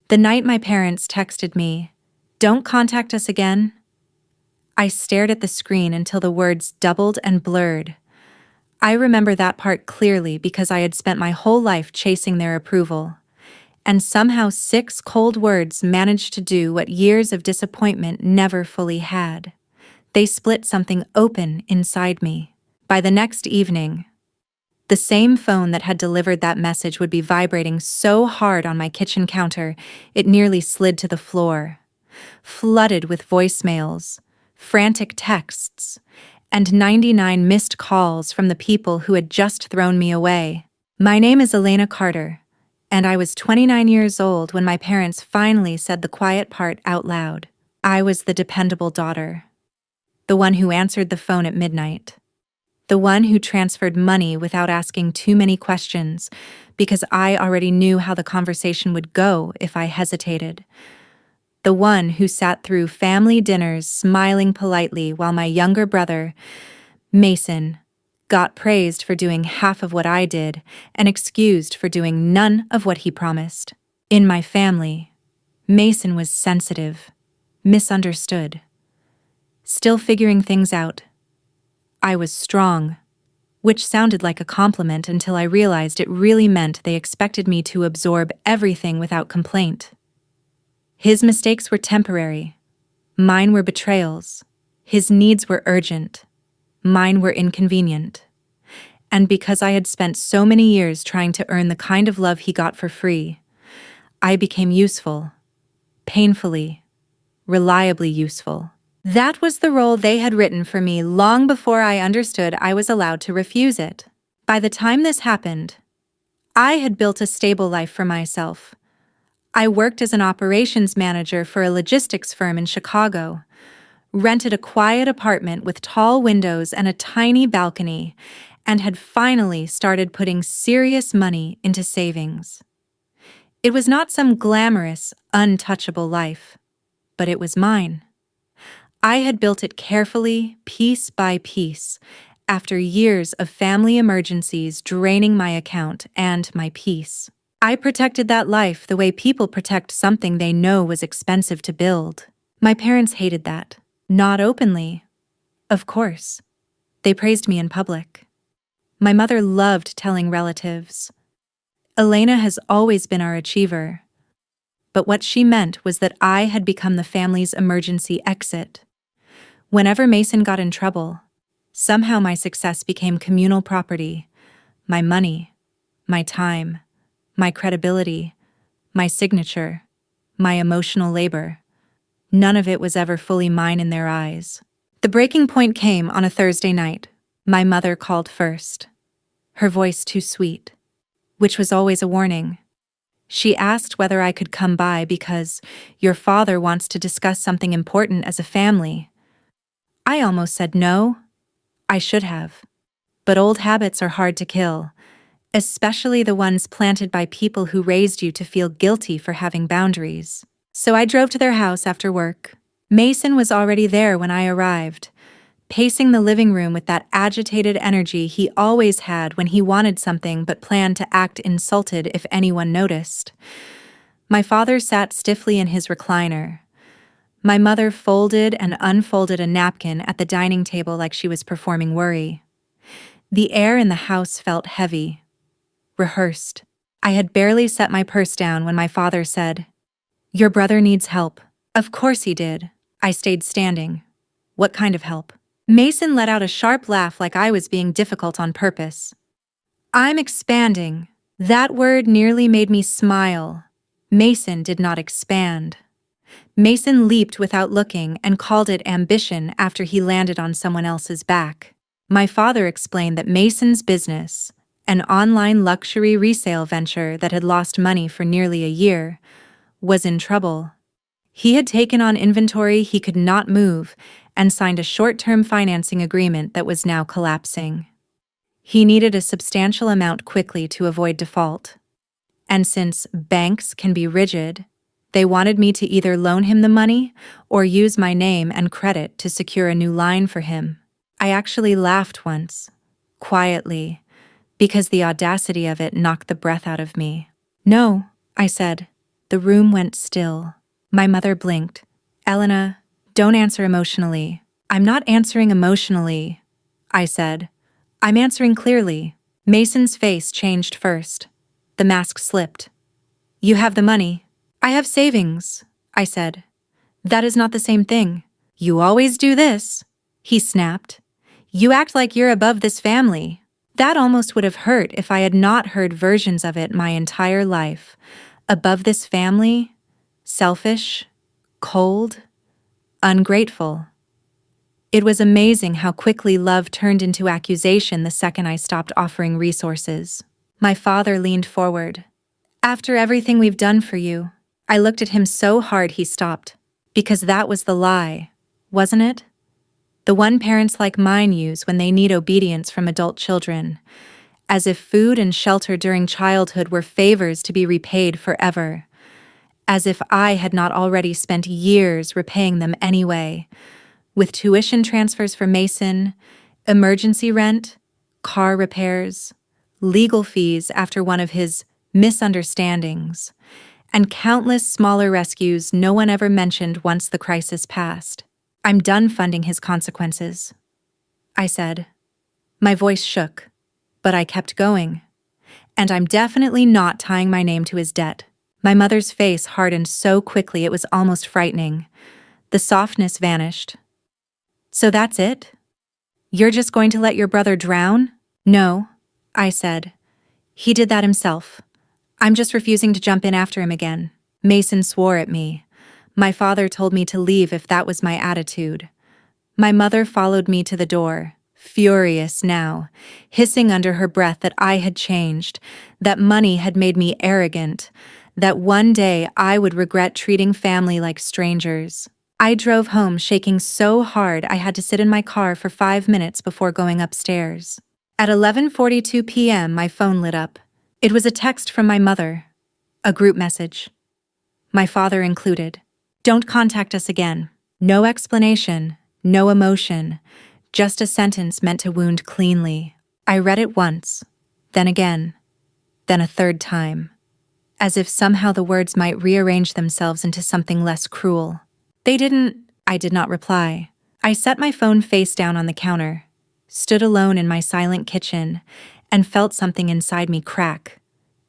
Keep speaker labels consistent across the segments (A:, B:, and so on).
A: The night my parents texted me, "Don't contact us again," I stared at the screen until the words doubled and blurred. I remember that part clearly because I had spent my whole life chasing their approval. And somehow 6 cold words managed to do what years of disappointment never fully had. They split something open inside me. By the next evening, the same phone that had delivered that message would be vibrating so hard on my kitchen counter, it nearly slid to the floor. Flooded with voicemails, frantic texts, and 99 missed calls from the people who had just thrown me away. My name is Elena Carter, and I was 29 years old when my parents finally said the quiet part out loud. I was the dependable daughter, the one who answered the phone at midnight, the one who transferred money without asking too many questions because I already knew how the conversation would go if I hesitated, the one who sat through family dinners smiling politely while my younger brother, Mason, got praised for doing half of what I did and excused for doing none of what he promised. In my family, Mason was sensitive, misunderstood, still figuring things out. I was strong, which sounded like a compliment until I realized it really meant they expected me to absorb everything without complaint. His mistakes were temporary. Mine were betrayals. His needs were urgent. Mine were inconvenient. And because I had spent so many years trying to earn the kind of love he got for free, I became useful, painfully, reliably useful. That was the role they had written for me long before I understood I was allowed to refuse it. By the time this happened, I had built a stable life for myself. I worked as an operations manager for a logistics firm in Chicago, rented a quiet apartment with tall windows and a tiny balcony, and had finally started putting serious money into savings. It was not some glamorous, untouchable life, but it was mine. I had built it carefully, piece by piece, after years of family emergencies draining my account and my peace. I protected that life the way people protect something they know was expensive to build. My parents hated that. Not openly, of course. They praised me in public. My mother loved telling relatives. Elena has always been our achiever. But what she meant was that I had become the family's emergency exit. Whenever Mason got in trouble, somehow my success became communal property. My money, my time, my credibility, my signature, my emotional labor. None of it was ever fully mine in their eyes. The breaking point came on a Thursday night. My mother called first, her voice too sweet, which was always a warning. She asked whether I could come by because your father wants to discuss something important as a family. I almost said no. I should have. But old habits are hard to kill, especially the ones planted by people who raised you to feel guilty for having boundaries. So I drove to their house after work. Mason was already there when I arrived, pacing the living room with that agitated energy he always had when he wanted something but planned to act insulted if anyone noticed. My father sat stiffly in his recliner. My mother folded and unfolded a napkin at the dining table like she was performing worry. The air in the house felt heavy, rehearsed. I had barely set my purse down when my father said, "Your brother needs help." Of course he did. I stayed standing. What kind of help? Mason let out a sharp laugh like I was being difficult on purpose. I'm expanding. That word nearly made me smile. Mason did not expand. Mason leaped without looking and called it ambition after he landed on someone else's back. My father explained that Mason's business, an online luxury resale venture that had lost money for nearly a year, was in trouble. He had taken on inventory he could not move and signed a short-term financing agreement that was now collapsing. He needed a substantial amount quickly to avoid default. And since banks can be rigid, they wanted me to either loan him the money or use my name and credit to secure a new line for him. I actually laughed once, quietly, because the audacity of it knocked the breath out of me. "No," I said. The room went still. My mother blinked. "Elena, don't answer emotionally." "I'm not answering emotionally," I said. "I'm answering clearly." Mason's face changed first. The mask slipped. "You have the money." "I have savings," I said. "That is not the same thing." "You always do this," he snapped. "You act like you're above this family." That almost would have hurt if I had not heard versions of it my entire life. Above this family, selfish, cold, ungrateful. It was amazing how quickly love turned into accusation the second I stopped offering resources. My father leaned forward. "After everything we've done for you." I looked at him so hard he stopped. Because that was the lie, wasn't it? The one parents like mine use when they need obedience from adult children, as if food and shelter during childhood were favors to be repaid forever, as if I had not already spent years repaying them anyway, with tuition transfers for Mason, emergency rent, car repairs, legal fees after one of his misunderstandings, and countless smaller rescues no one ever mentioned once the crisis passed. "I'm done funding his consequences," I said. My voice shook, but I kept going. "And I'm definitely not tying my name to his debt." My mother's face hardened so quickly it was almost frightening. The softness vanished. "So that's it? You're just going to let your brother drown?" "No," I said. "He did that himself. I'm just refusing to jump in after him again." Mason swore at me. My father told me to leave if that was my attitude. My mother followed me to the door, furious now, hissing under her breath that I had changed, that money had made me arrogant, that one day I would regret treating family like strangers. I drove home shaking so hard I had to sit in my car for 5 minutes before going upstairs. At 11:42 p.m. my phone lit up. It was a text from my mother. A group message. My father included. "Don't contact us again." No explanation, no emotion, just a sentence meant to wound cleanly. I read it once, then again, then a third time, as if somehow the words might rearrange themselves into something less cruel. "They didn't." I did not reply. I set my phone face down on the counter, stood alone in my silent kitchen, and felt something inside me crack.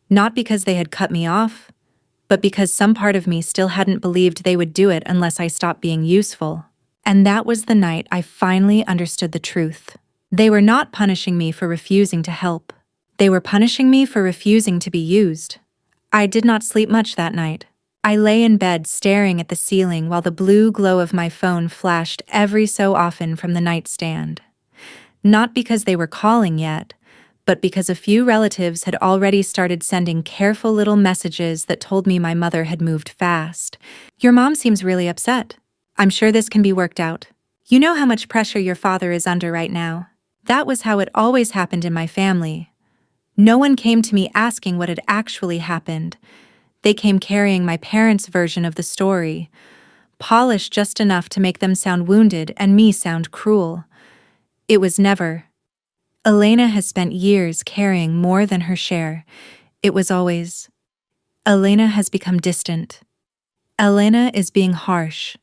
A: Not because they had cut me off, but because some part of me still hadn't believed they would do it unless I stopped being useful. And that was the night I finally understood the truth. They were not punishing me for refusing to help. They were punishing me for refusing to be used. I did not sleep much that night. I lay in bed staring at the ceiling while the blue glow of my phone flashed every so often from the nightstand. Not because they were calling yet, but because a few relatives had already started sending careful little messages that told me my mother had moved fast. "Your mom seems really upset. I'm sure this can be worked out. You know how much pressure your father is under right now." That was how it always happened in my family. No one came to me asking what had actually happened. They came carrying my parents' version of the story, polished just enough to make them sound wounded and me sound cruel. It was never. "Elena has spent years carrying more than her share." It was always, "Elena has become distant. Elena is being harsh.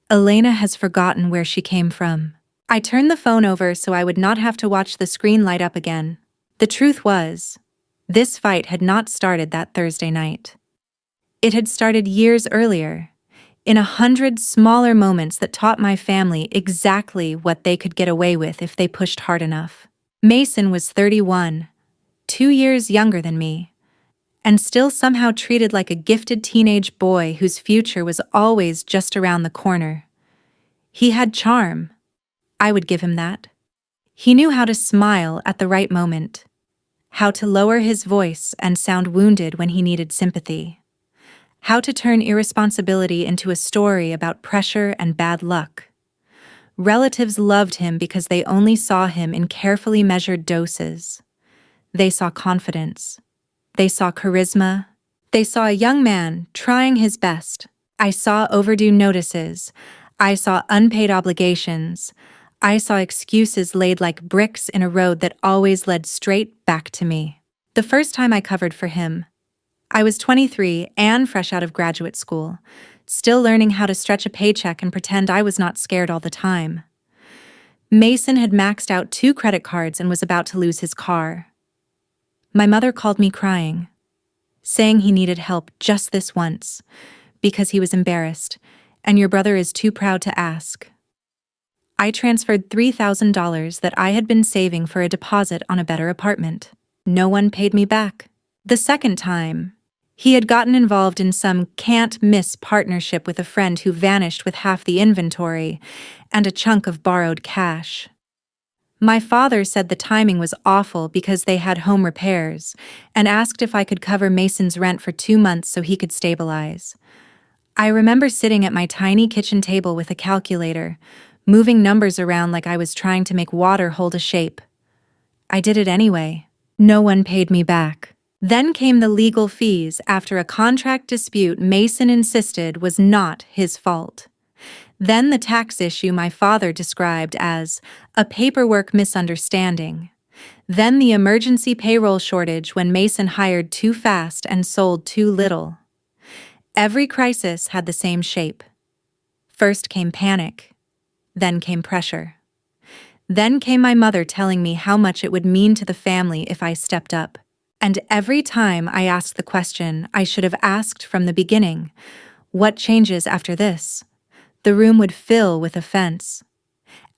A: Elena has forgotten where she came from." I turned the phone over so I would not have to watch the screen light up again. The truth was, this fight had not started that Thursday night. It had started years earlier, in 100 smaller moments that taught my family exactly what they could get away with if they pushed hard enough. Mason was 31, 2 years younger than me, and still somehow treated like a gifted teenage boy whose future was always just around the corner. He had charm. I would give him that. He knew how to smile at the right moment, how to lower his voice and sound wounded when he needed sympathy, how to turn irresponsibility into a story about pressure and bad luck. Relatives loved him because they only saw him in carefully measured doses. They saw confidence. They saw charisma. They saw a young man trying his best. I saw overdue notices. I saw unpaid obligations. I saw excuses laid like bricks in a road that always led straight back to me. The first time I covered for him, I was 23 and fresh out of graduate school, still learning how to stretch a paycheck and pretend I was not scared all the time. Mason had maxed out 2 credit cards and was about to lose his car. My mother called me crying, saying he needed help just this once, because he was embarrassed, and your brother is too proud to ask. I transferred $3,000 that I had been saving for a deposit on a better apartment. No one paid me back. The second time, he had gotten involved in some can't-miss partnership with a friend who vanished with half the inventory and a chunk of borrowed cash. My father said the timing was awful because they had home repairs and asked if I could cover Mason's rent for 2 months so he could stabilize. I remember sitting at my tiny kitchen table with a calculator, moving numbers around like I was trying to make water hold a shape. I did it anyway. No one paid me back. Then came the legal fees after a contract dispute Mason insisted was not his fault. Then the tax issue my father described as a paperwork misunderstanding. Then the emergency payroll shortage when Mason hired too fast and sold too little. Every crisis had the same shape. First came panic. Then came pressure. Then came my mother telling me how much it would mean to the family if I stepped up. And every time I asked the question I should have asked from the beginning, what changes after this? The room would fill with offense,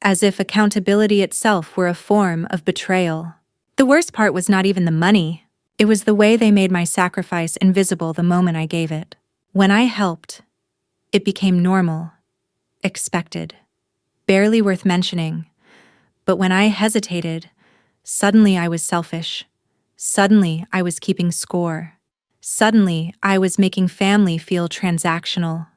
A: as if accountability itself were a form of betrayal. The worst part was not even the money. It was the way they made my sacrifice invisible the moment I gave it. When I helped, it became normal, expected, barely worth mentioning. But when I hesitated, suddenly I was selfish. Suddenly I was keeping score. Suddenly I was making family feel transactional,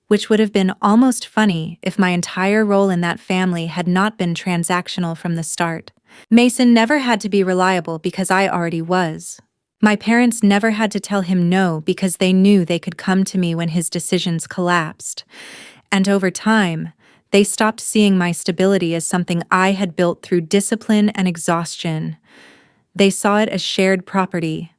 A: which would have been almost funny if my entire role in that family had not been transactional from the start. Mason never had to be reliable because I already was. My parents never had to tell him no because they knew they could come to me when his decisions collapsed. And over time, they stopped seeing my stability as something I had built through discipline and exhaustion. They saw it as shared property,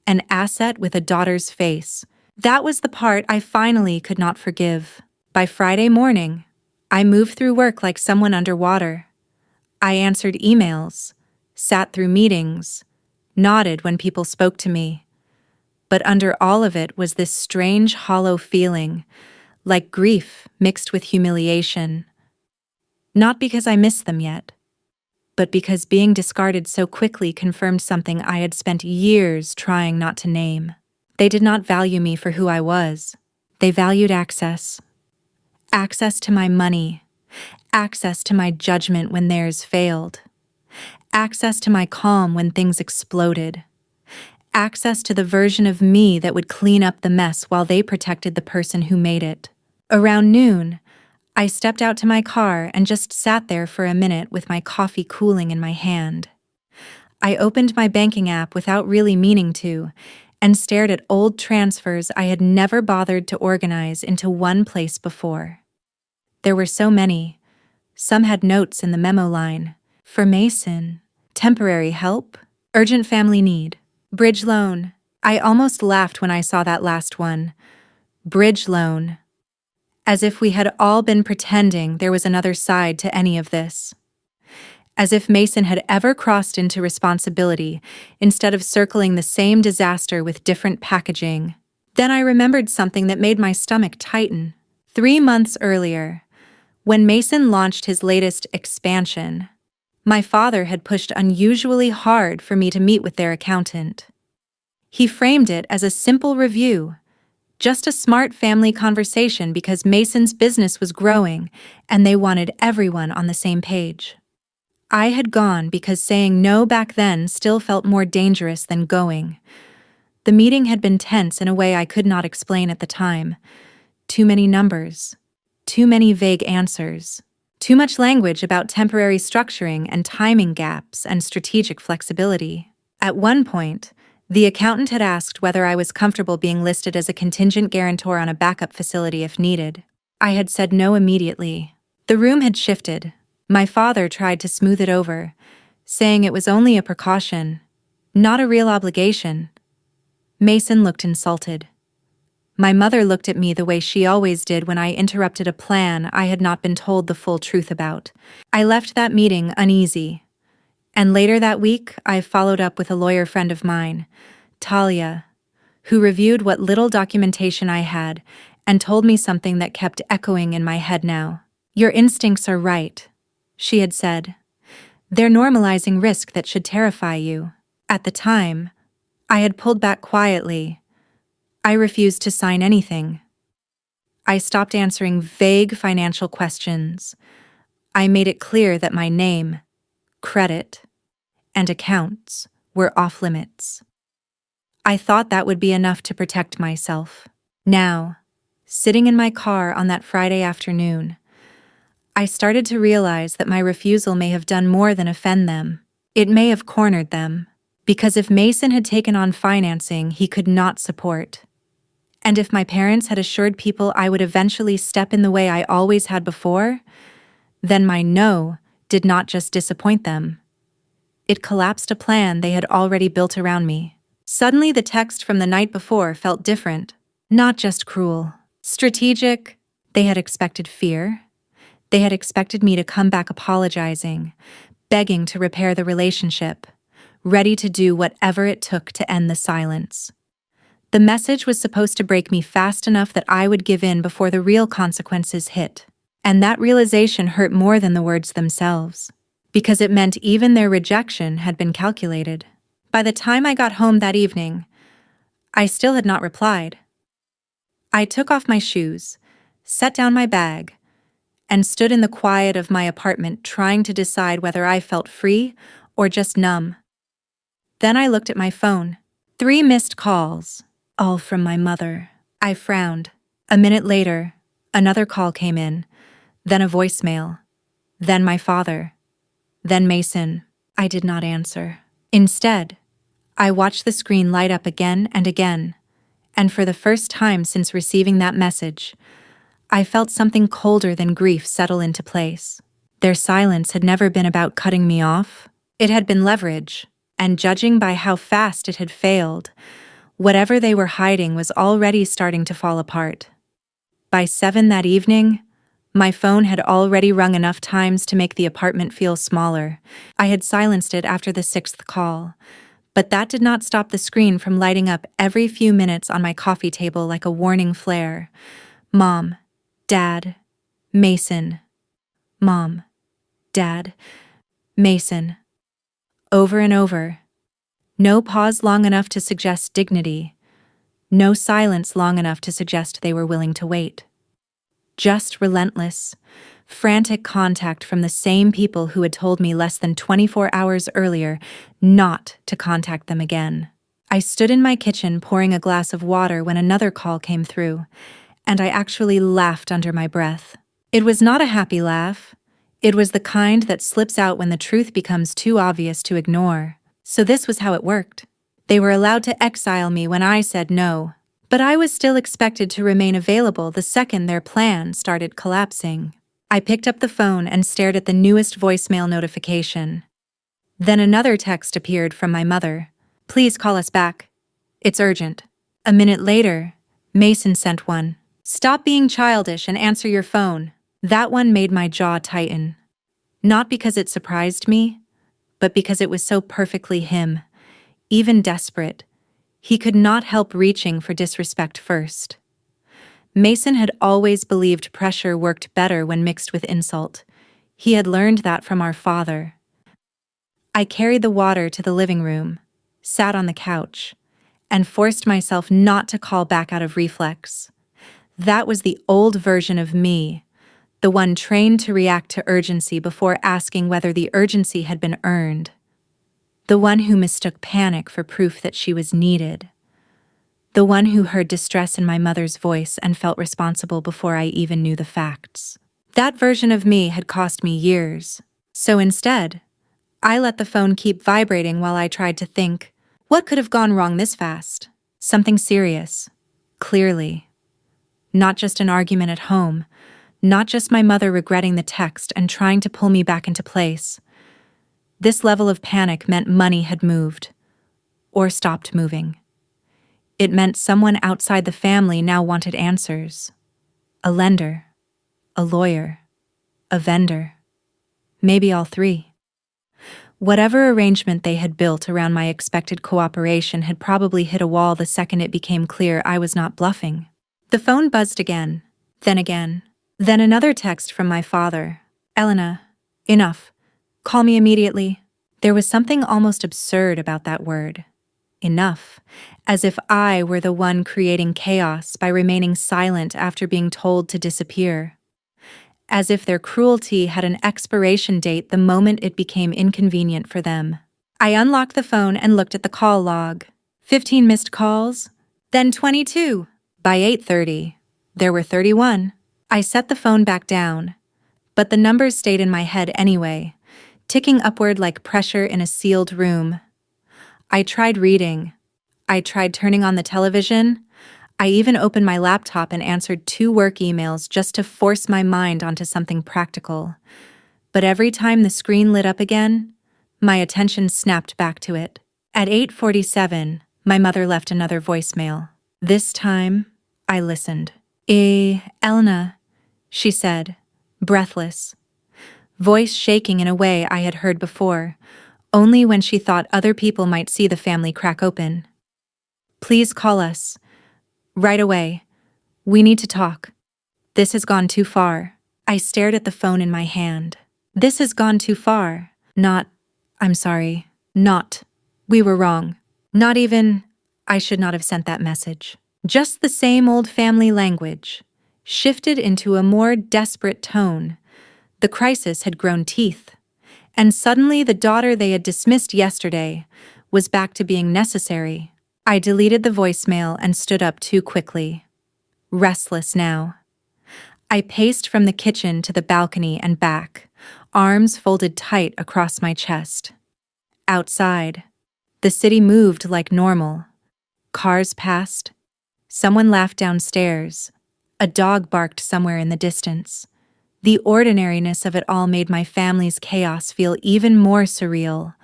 A: an asset with a daughter's face. That was the part I finally could not forgive. By Friday morning, I moved through work like someone underwater. I answered emails, sat through meetings, nodded when people spoke to me. But under all of it was this strange, hollow feeling, like grief mixed with humiliation. Not because I missed them yet, but because being discarded so quickly confirmed something I had spent years trying not to name. They did not value me for who I was. They valued access. Access to my money. Access to my judgment when theirs failed. Access to my calm when things exploded. Access to the version of me that would clean up the mess while they protected the person who made it. Around noon, I stepped out to my car and just sat there for a minute with my coffee cooling in my hand. I opened my banking app without really meaning to, and stared at old transfers I had never bothered to organize into one place before. There were so many. Some had notes in the memo line. For Mason, temporary help, urgent family need, bridge loan. I almost laughed when I saw that last one. Bridge loan. As if we had all been pretending there was another side to any of this. As if Mason had ever crossed into responsibility instead of circling the same disaster with different packaging. Then I remembered something that made my stomach tighten. 3 months earlier, when Mason launched his latest expansion, my father had pushed unusually hard for me to meet with their accountant. He framed it as a simple review, just a smart family conversation because Mason's business was growing and they wanted everyone on the same page. I had gone because saying no back then still felt more dangerous than going. The meeting had been tense in a way I could not explain at the time. Too many numbers. Too many vague answers. Too much language about temporary structuring and timing gaps and strategic flexibility. At one point, the accountant had asked whether I was comfortable being listed as a contingent guarantor on a backup facility if needed. I had said no immediately. The room had shifted. My father tried to smooth it over, saying it was only a precaution, not a real obligation. Mason looked insulted. My mother looked at me the way she always did when I interrupted a plan I had not been told the full truth about. I left that meeting uneasy. And later that week, I followed up with a lawyer friend of mine, Talia, who reviewed what little documentation I had and told me something that kept echoing in my head now. Your instincts are right, she had said. They're normalizing risk that should terrify you. At the time, I had pulled back quietly. I refused to sign anything. I stopped answering vague financial questions. I made it clear that my name, credit, and accounts were off limits. I thought that would be enough to protect myself. Now, sitting in my car on that Friday afternoon, I started to realize that my refusal may have done more than offend them. It may have cornered them, because if Mason had taken on financing he could not support, and if my parents had assured people I would eventually step in the way I always had before, then my no did not just disappoint them. It collapsed a plan they had already built around me. Suddenly the text from the night before felt different, not just cruel. Strategic. They had expected fear. They had expected me to come back apologizing, begging to repair the relationship, ready to do whatever it took to end the silence. The message was supposed to break me fast enough that I would give in before the real consequences hit. And that realization hurt more than the words themselves, because it meant even their rejection had been calculated. By the time I got home that evening, I still had not replied. I took off my shoes, set down my bag, and stood in the quiet of my apartment trying to decide whether I felt free or just numb. Then I looked at my phone. 3 missed calls, all from my mother. I frowned. A minute later, another call came in, then a voicemail, then my father, then Mason. I did not answer. Instead, I watched the screen light up again and again, and for the first time since receiving that message, I felt something colder than grief settle into place. Their silence had never been about cutting me off. It had been leverage, and judging by how fast it had failed, whatever they were hiding was already starting to fall apart. By 7 that evening, my phone had already rung enough times to make the apartment feel smaller. I had silenced it after the 6th call, but that did not stop the screen from lighting up every few minutes on my coffee table like a warning flare. Mom, Dad, Mason. Mom, Dad, Mason. Over and over. No pause long enough to suggest dignity. No silence long enough to suggest they were willing to wait. Just relentless, frantic contact from the same people who had told me less than 24 hours earlier not to contact them again. I stood in my kitchen pouring a glass of water when another call came through, and I actually laughed under my breath. It was not a happy laugh. It was the kind that slips out when the truth becomes too obvious to ignore. So this was how it worked. They were allowed to exile me when I said no. But I was still expected to remain available the second their plan started collapsing. I picked up the phone and stared at the newest voicemail notification. Then another text appeared from my mother. Please call us back. It's urgent. A minute later, Mason sent one. Stop being childish and answer your phone. That one made my jaw tighten. Not because it surprised me, but because it was so perfectly him. Even desperate, he could not help reaching for disrespect first. Mason had always believed pressure worked better when mixed with insult. He had learned that from our father. I carried the water to the living room, sat on the couch, and forced myself not to call back out of reflex. That was the old version of me, the one trained to react to urgency before asking whether the urgency had been earned. The one who mistook panic for proof that she was needed. The one who heard distress in my mother's voice and felt responsible before I even knew the facts. That version of me had cost me years. So instead, I let the phone keep vibrating while I tried to think, what could have gone wrong this fast? Something serious. Clearly. Not just an argument at home. Not just my mother regretting the text and trying to pull me back into place. This level of panic meant money had moved. Or stopped moving. It meant someone outside the family now wanted answers. A lender, a lawyer, a vendor, maybe all three. Whatever arrangement they had built around my expected cooperation had probably hit a wall the second it became clear I was not bluffing. The phone buzzed again, then another text from my father. Elena, enough. Call me immediately. There was something almost absurd about that word. Enough, as if I were the one creating chaos by remaining silent after being told to disappear. As if their cruelty had an expiration date the moment it became inconvenient for them. I unlocked the phone and looked at the call log. 15 missed calls, then 22. By 8:30, there were 31. I set the phone back down, but the numbers stayed in my head anyway, ticking upward like pressure in a sealed room. I tried reading. I tried turning on the television. I even opened my laptop and answered 2 work emails just to force my mind onto something practical. But every time the screen lit up again, my attention snapped back to it. At 8:47, my mother left another voicemail. This time, I listened. Elena, she said, breathless, voice shaking in a way I had heard before, only when she thought other people might see the family crack open. Please call us. Right away. We need to talk. This has gone too far. I stared at the phone in my hand. This has gone too far. Not, I'm sorry. Not, we were wrong. Not even, I should not have sent that message. Just the same old family language, shifted into a more desperate tone. The crisis had grown teeth. And suddenly the daughter they had dismissed yesterday was back to being necessary. I deleted the voicemail and stood up too quickly. Restless now. I paced from the kitchen to the balcony and back, arms folded tight across my chest. Outside, the city moved like normal. Cars passed. Someone laughed downstairs. A dog barked somewhere in the distance. The ordinariness of it all made my family's chaos feel even more surreal,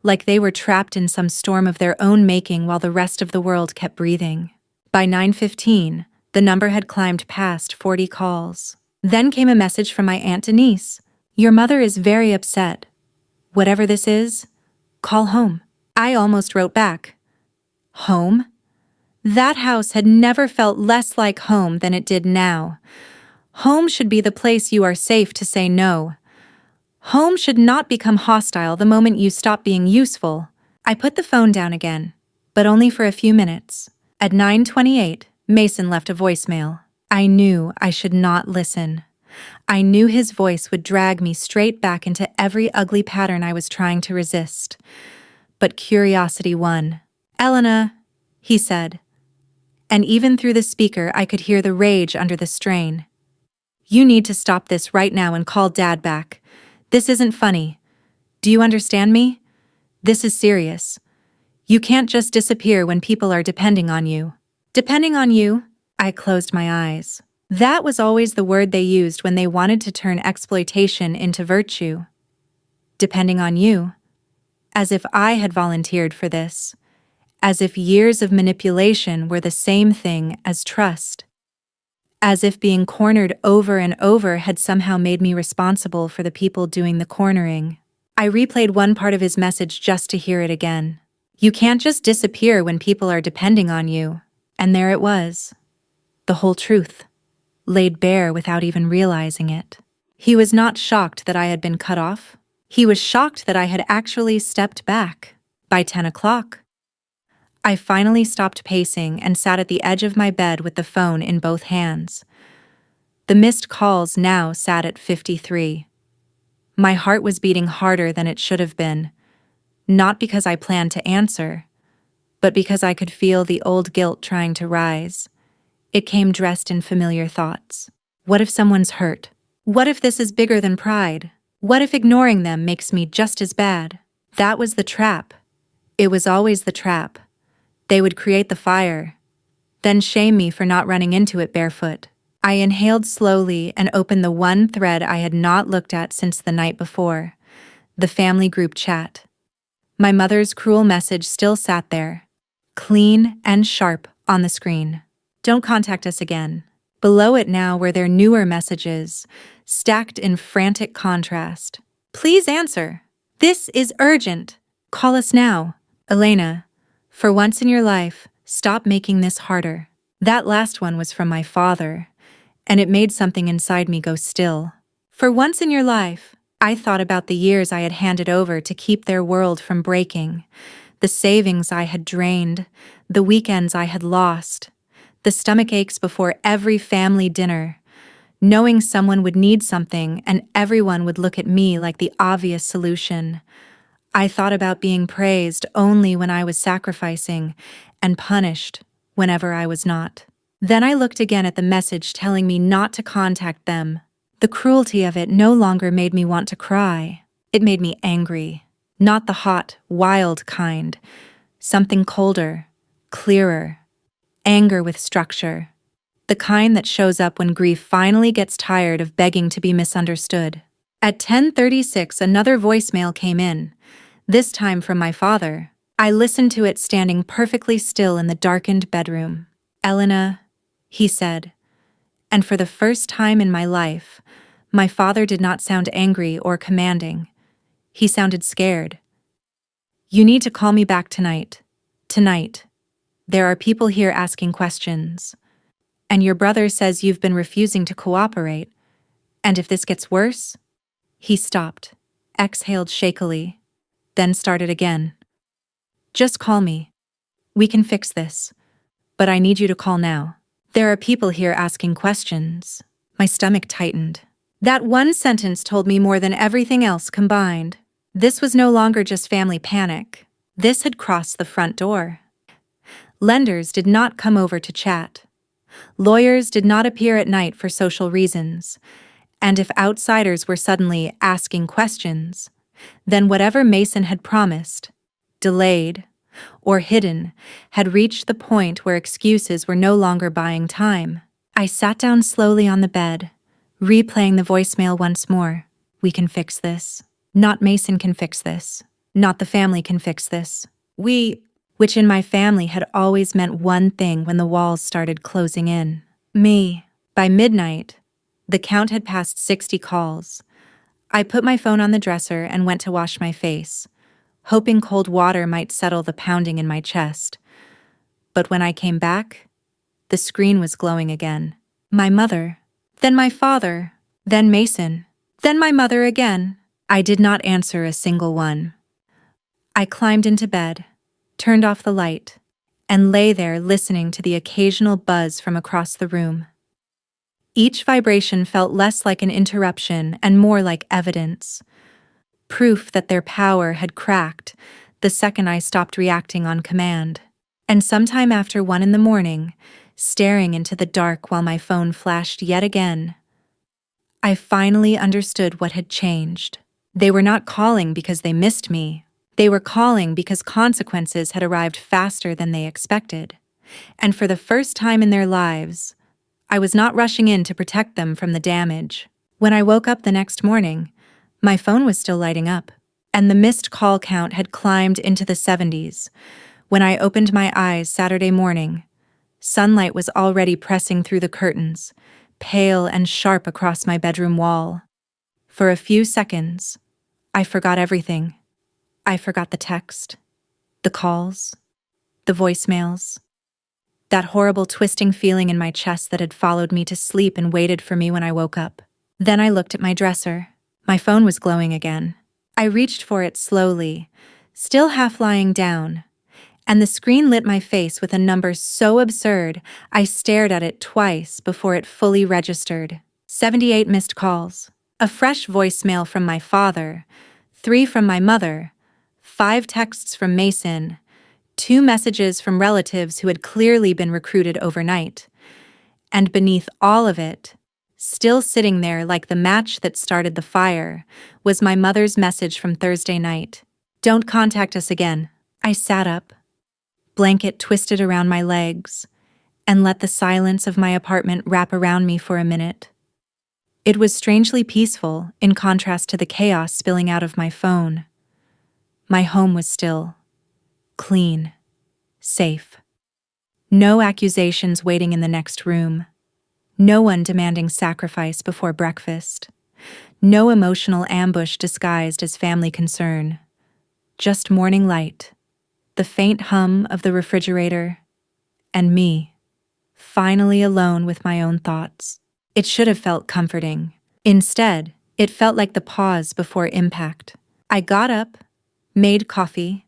A: like they were trapped in some storm of their own making while the rest of the world kept breathing. By 9:15, the number had climbed past 40 calls. Then came a message from my Aunt Denise. Your mother is very upset. Whatever this is, call home. I almost wrote back. Home? That house had never felt less like home than it did now. Home should be the place you are safe to say no. Home should not become hostile the moment you stop being useful. I put the phone down again, but only for a few minutes. At 9:28, Mason left a voicemail. I knew I should not listen. I knew his voice would drag me straight back into every ugly pattern I was trying to resist. But curiosity won. Elena, he said. And even through the speaker I could hear the rage under the strain. You need to stop this right now and call Dad back. This isn't funny. Do you understand me? This is serious. You can't just disappear when people are depending on you. Depending on you? I closed my eyes. That was always the word they used when they wanted to turn exploitation into virtue. Depending on you. As if I had volunteered for this. As if years of manipulation were the same thing as trust. As if being cornered over and over had somehow made me responsible for the people doing the cornering. I replayed one part of his message just to hear it again. You can't just disappear when people are depending on you. And there it was. The whole truth. Laid bare without even realizing it. He was not shocked that I had been cut off. He was shocked that I had actually stepped back. By 10 o'clock. I finally stopped pacing and sat at the edge of my bed with the phone in both hands. The missed calls now sat at 53. My heart was beating harder than it should have been, not because I planned to answer, but because I could feel the old guilt trying to rise. It came dressed in familiar thoughts. What if someone's hurt? What if this is bigger than pride? What if ignoring them makes me just as bad? That was the trap. It was always the trap. They would create the fire, then shame me for not running into it barefoot. I inhaled slowly and opened the one thread I had not looked at since the night before, the family group chat. My mother's cruel message still sat there, clean and sharp On the screen. Don't contact us again. Below it now were their newer messages, stacked in frantic contrast. Please answer. This is urgent. Call us now. Elena, for once in your life, stop making this harder. That last one was from my father, and it made something inside me go still. For once in your life, I thought about the years I had handed over to keep their world from breaking, the savings I had drained, the weekends I had lost, the stomach aches before every family dinner, knowing someone would need something and everyone would look at me like the obvious solution. I thought about being praised only when I was sacrificing and punished whenever I was not. Then I looked again at the message telling me not to contact them. The cruelty of it no longer made me want to cry. It made me angry. Not the hot, wild kind. Something colder, clearer. Anger with structure. The kind that shows up when grief finally gets tired of begging to be misunderstood. At 10:36, another voicemail came in, this time from my father. I listened to it standing perfectly still in the darkened bedroom. Elena, he said. And for the first time in my life, my father did not sound angry or commanding. He sounded scared. You need to call me back tonight. Tonight. There are people here asking questions. And your brother says you've been refusing to cooperate. And if this gets worse? He stopped, exhaled shakily, then started again. Just call me. We can fix this. But I need you to call now. There are people here asking questions. My stomach tightened. That one sentence told me more than everything else combined. This was no longer just family panic. This had crossed the front door. Lenders did not come over to chat. Lawyers did not appear at night for social reasons. And if outsiders were suddenly asking questions, then whatever Mason had promised, delayed, or hidden, had reached the point where excuses were no longer buying time. I sat down slowly on the bed, replaying the voicemail once more. We can fix this. Not Mason can fix this. Not the family can fix this. We, which in my family had always meant one thing when the walls started closing in. Me. By midnight, the count had passed 60 calls. I put my phone on the dresser and went to wash my face, hoping cold water might settle the pounding in my chest. But when I came back, the screen was glowing again. My mother, then my father, then Mason, then my mother again. I did not answer a single one. I climbed into bed, turned off the light, and lay there listening to the occasional buzz from across the room. Each vibration felt less like an interruption and more like evidence. Proof that their power had cracked the second I stopped reacting on command. And sometime after 1 a.m, staring into the dark while my phone flashed yet again, I finally understood what had changed. They were not calling because they missed me. They were calling because consequences had arrived faster than they expected. And for the first time in their lives, I was not rushing in to protect them from the damage. When I woke up the next morning, my phone was still lighting up, and the missed call count had climbed into the 70s. When I opened my eyes Saturday morning, sunlight was already pressing through the curtains, pale and sharp across my bedroom wall. For a few seconds, I forgot everything. I forgot the text, the calls, the voicemails, that horrible twisting feeling in my chest that had followed me to sleep and waited for me when I woke up. Then I looked at my dresser. My phone was glowing again. I reached for it slowly, still half lying down, and the screen lit my face with a number so absurd I stared at it twice before it fully registered. 78 missed calls, a fresh voicemail from my father, 3 from my mother, 5 texts from Mason, 2 messages from relatives who had clearly been recruited overnight. And beneath all of it, still sitting there like the match that started the fire, was my mother's message from Thursday night. Don't contact us again. I sat up, blanket twisted around my legs, and let the silence of my apartment wrap around me for a minute. It was strangely peaceful in contrast to the chaos spilling out of my phone. My home was still, clean, safe. No accusations waiting in the next room. No one demanding sacrifice before breakfast. No emotional ambush disguised as family concern. Just morning light, the faint hum of the refrigerator, and me, finally alone with my own thoughts. It should have felt comforting. Instead, it felt like the pause before impact. I got up, made coffee,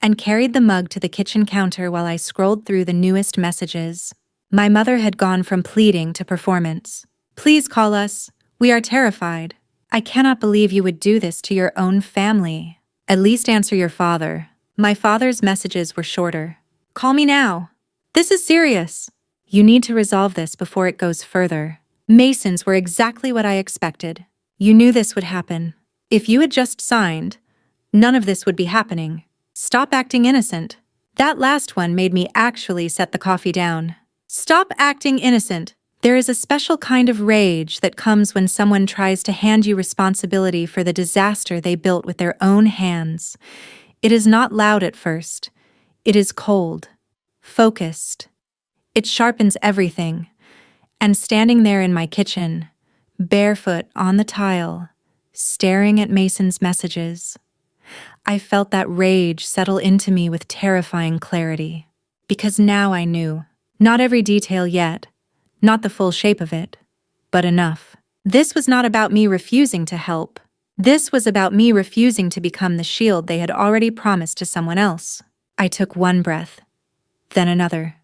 A: and carried the mug to the kitchen counter while I scrolled through the newest messages. My mother had gone from pleading to performance. "Please call us. We are terrified. I cannot believe you would do this to your own family. At least answer your father." My father's messages were shorter. "Call me now. This is serious. You need to resolve this before it goes further." Masons were exactly what I expected. You knew this would happen. If you had just signed, none of this would be happening. Stop acting innocent. That last one made me actually set the coffee down. Stop acting innocent. There is a special kind of rage that comes when someone tries to hand you responsibility for the disaster they built with their own hands. It is not loud at first. It is cold, focused. It sharpens everything. And standing there in my kitchen, barefoot on the tile, staring at Mason's messages, I felt that rage settle into me with terrifying clarity. Because now I knew. Not every detail yet, not the full shape of it, but enough. This was not about me refusing to help. This was about me refusing to become the shield they had already promised to someone else. I took one breath, then another,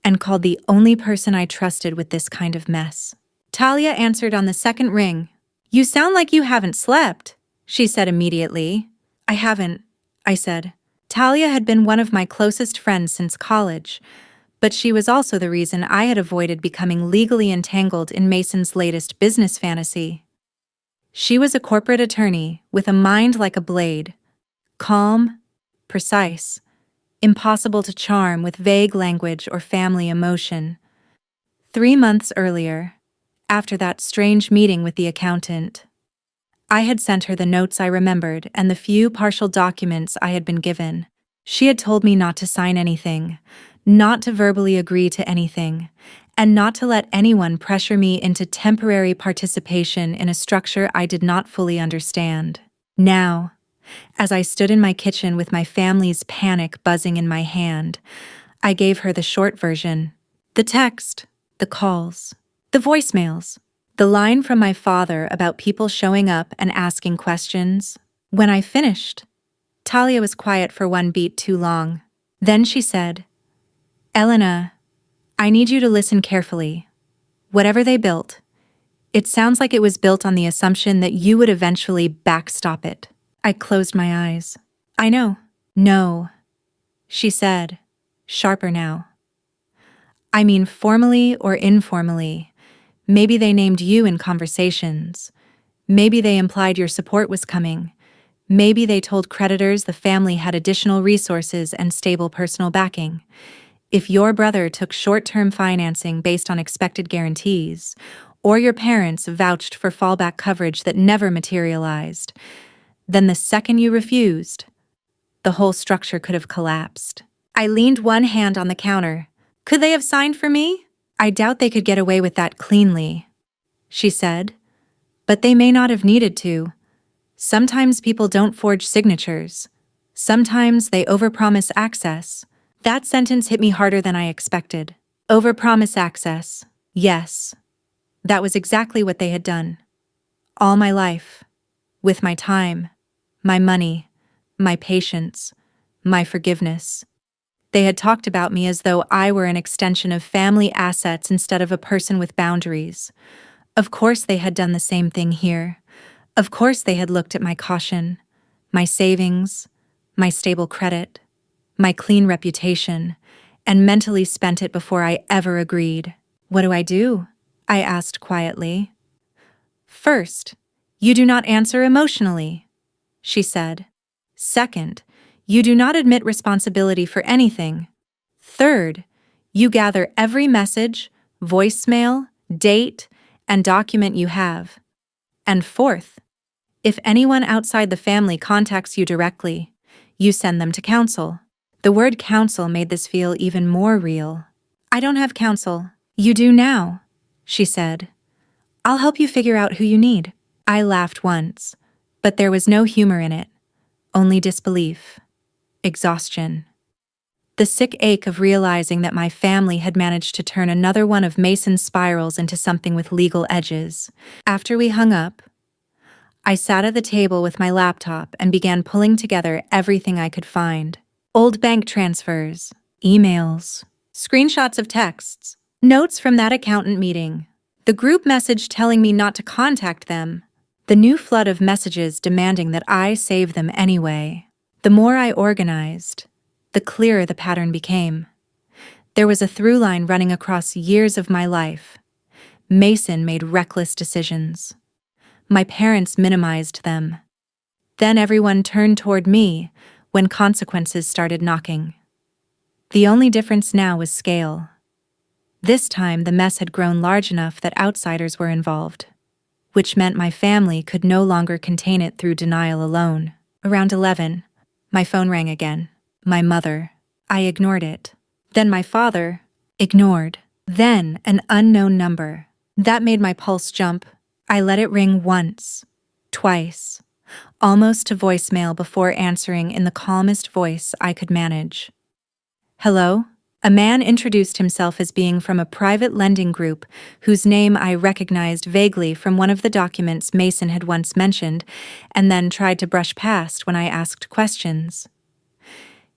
A: and called the only person I trusted with this kind of mess. Talia answered on the second ring. "You sound like you haven't slept," she said immediately. "I haven't," I said. Talia had been one of my closest friends since college, but she was also the reason I had avoided becoming legally entangled in Mason's latest business fantasy. She was a corporate attorney with a mind like a blade, calm, precise, impossible to charm with vague language or family emotion. 3 months earlier, after that strange meeting with the accountant, I had sent her the notes I remembered and the few partial documents I had been given. She had told me not to sign anything, not to verbally agree to anything, and not to let anyone pressure me into temporary participation in a structure I did not fully understand. Now, as I stood in my kitchen with my family's panic buzzing in my hand, I gave her the short version. The text, the calls, the voicemails, the line from my father about people showing up and asking questions. When I finished, Talia was quiet for one beat too long. Then she said, "Elena, I need you to listen carefully. Whatever they built, it sounds like it was built on the assumption that you would eventually backstop it." I closed my eyes. "I know." "No," she said, sharper now. "I mean formally or informally. Maybe they named you in conversations. Maybe they implied your support was coming. Maybe they told creditors the family had additional resources and stable personal backing. If your brother took short-term financing based on expected guarantees, or your parents vouched for fallback coverage that never materialized, then the second you refused, the whole structure could have collapsed." I leaned one hand on the counter. "Could they have signed for me?" "I doubt they could get away with that cleanly," she said. "But they may not have needed to. Sometimes people don't forge signatures. Sometimes they overpromise access." That sentence hit me harder than I expected. Overpromise access. Yes, that was exactly what they had done. All my life. With my time, my money, my patience, my forgiveness. They had talked about me as though I were an extension of family assets instead of a person with boundaries. Of course they had done the same thing here. Of course they had looked at my caution, my savings, my stable credit, my clean reputation, and mentally spent it before I ever agreed. "What do I do?" I asked quietly. "First, you do not answer emotionally," she said. "Second, you do not admit responsibility for anything. Third, you gather every message, voicemail, date, and document you have. And fourth, if anyone outside the family contacts you directly, you send them to counsel." The word counsel made this feel even more real. "I don't have counsel. You do now," she said. "I'll help you figure out who you need." I laughed once, but there was no humor in it, only disbelief, exhaustion. The sick ache of realizing that my family had managed to turn another one of Mason's spirals into something with legal edges. After we hung up, I sat at the table with my laptop and began pulling together everything I could find. Old bank transfers, emails, screenshots of texts, notes from that accountant meeting, the group message telling me not to contact them, the new flood of messages demanding that I save them anyway. The more I organized, the clearer the pattern became. There was a through line running across years of my life. Mason made reckless decisions. My parents minimized them. Then everyone turned toward me when consequences started knocking. The only difference now was scale. This time the mess had grown large enough that outsiders were involved, which meant my family could no longer contain it through denial alone. Around 11, my phone rang again. My mother. I ignored it. Then my father. Ignored. Then an unknown number. That made my pulse jump. I let it ring once, twice, almost to voicemail before answering in the calmest voice I could manage. "Hello?" A man introduced himself as being from a private lending group whose name I recognized vaguely from one of the documents Mason had once mentioned and then tried to brush past when I asked questions.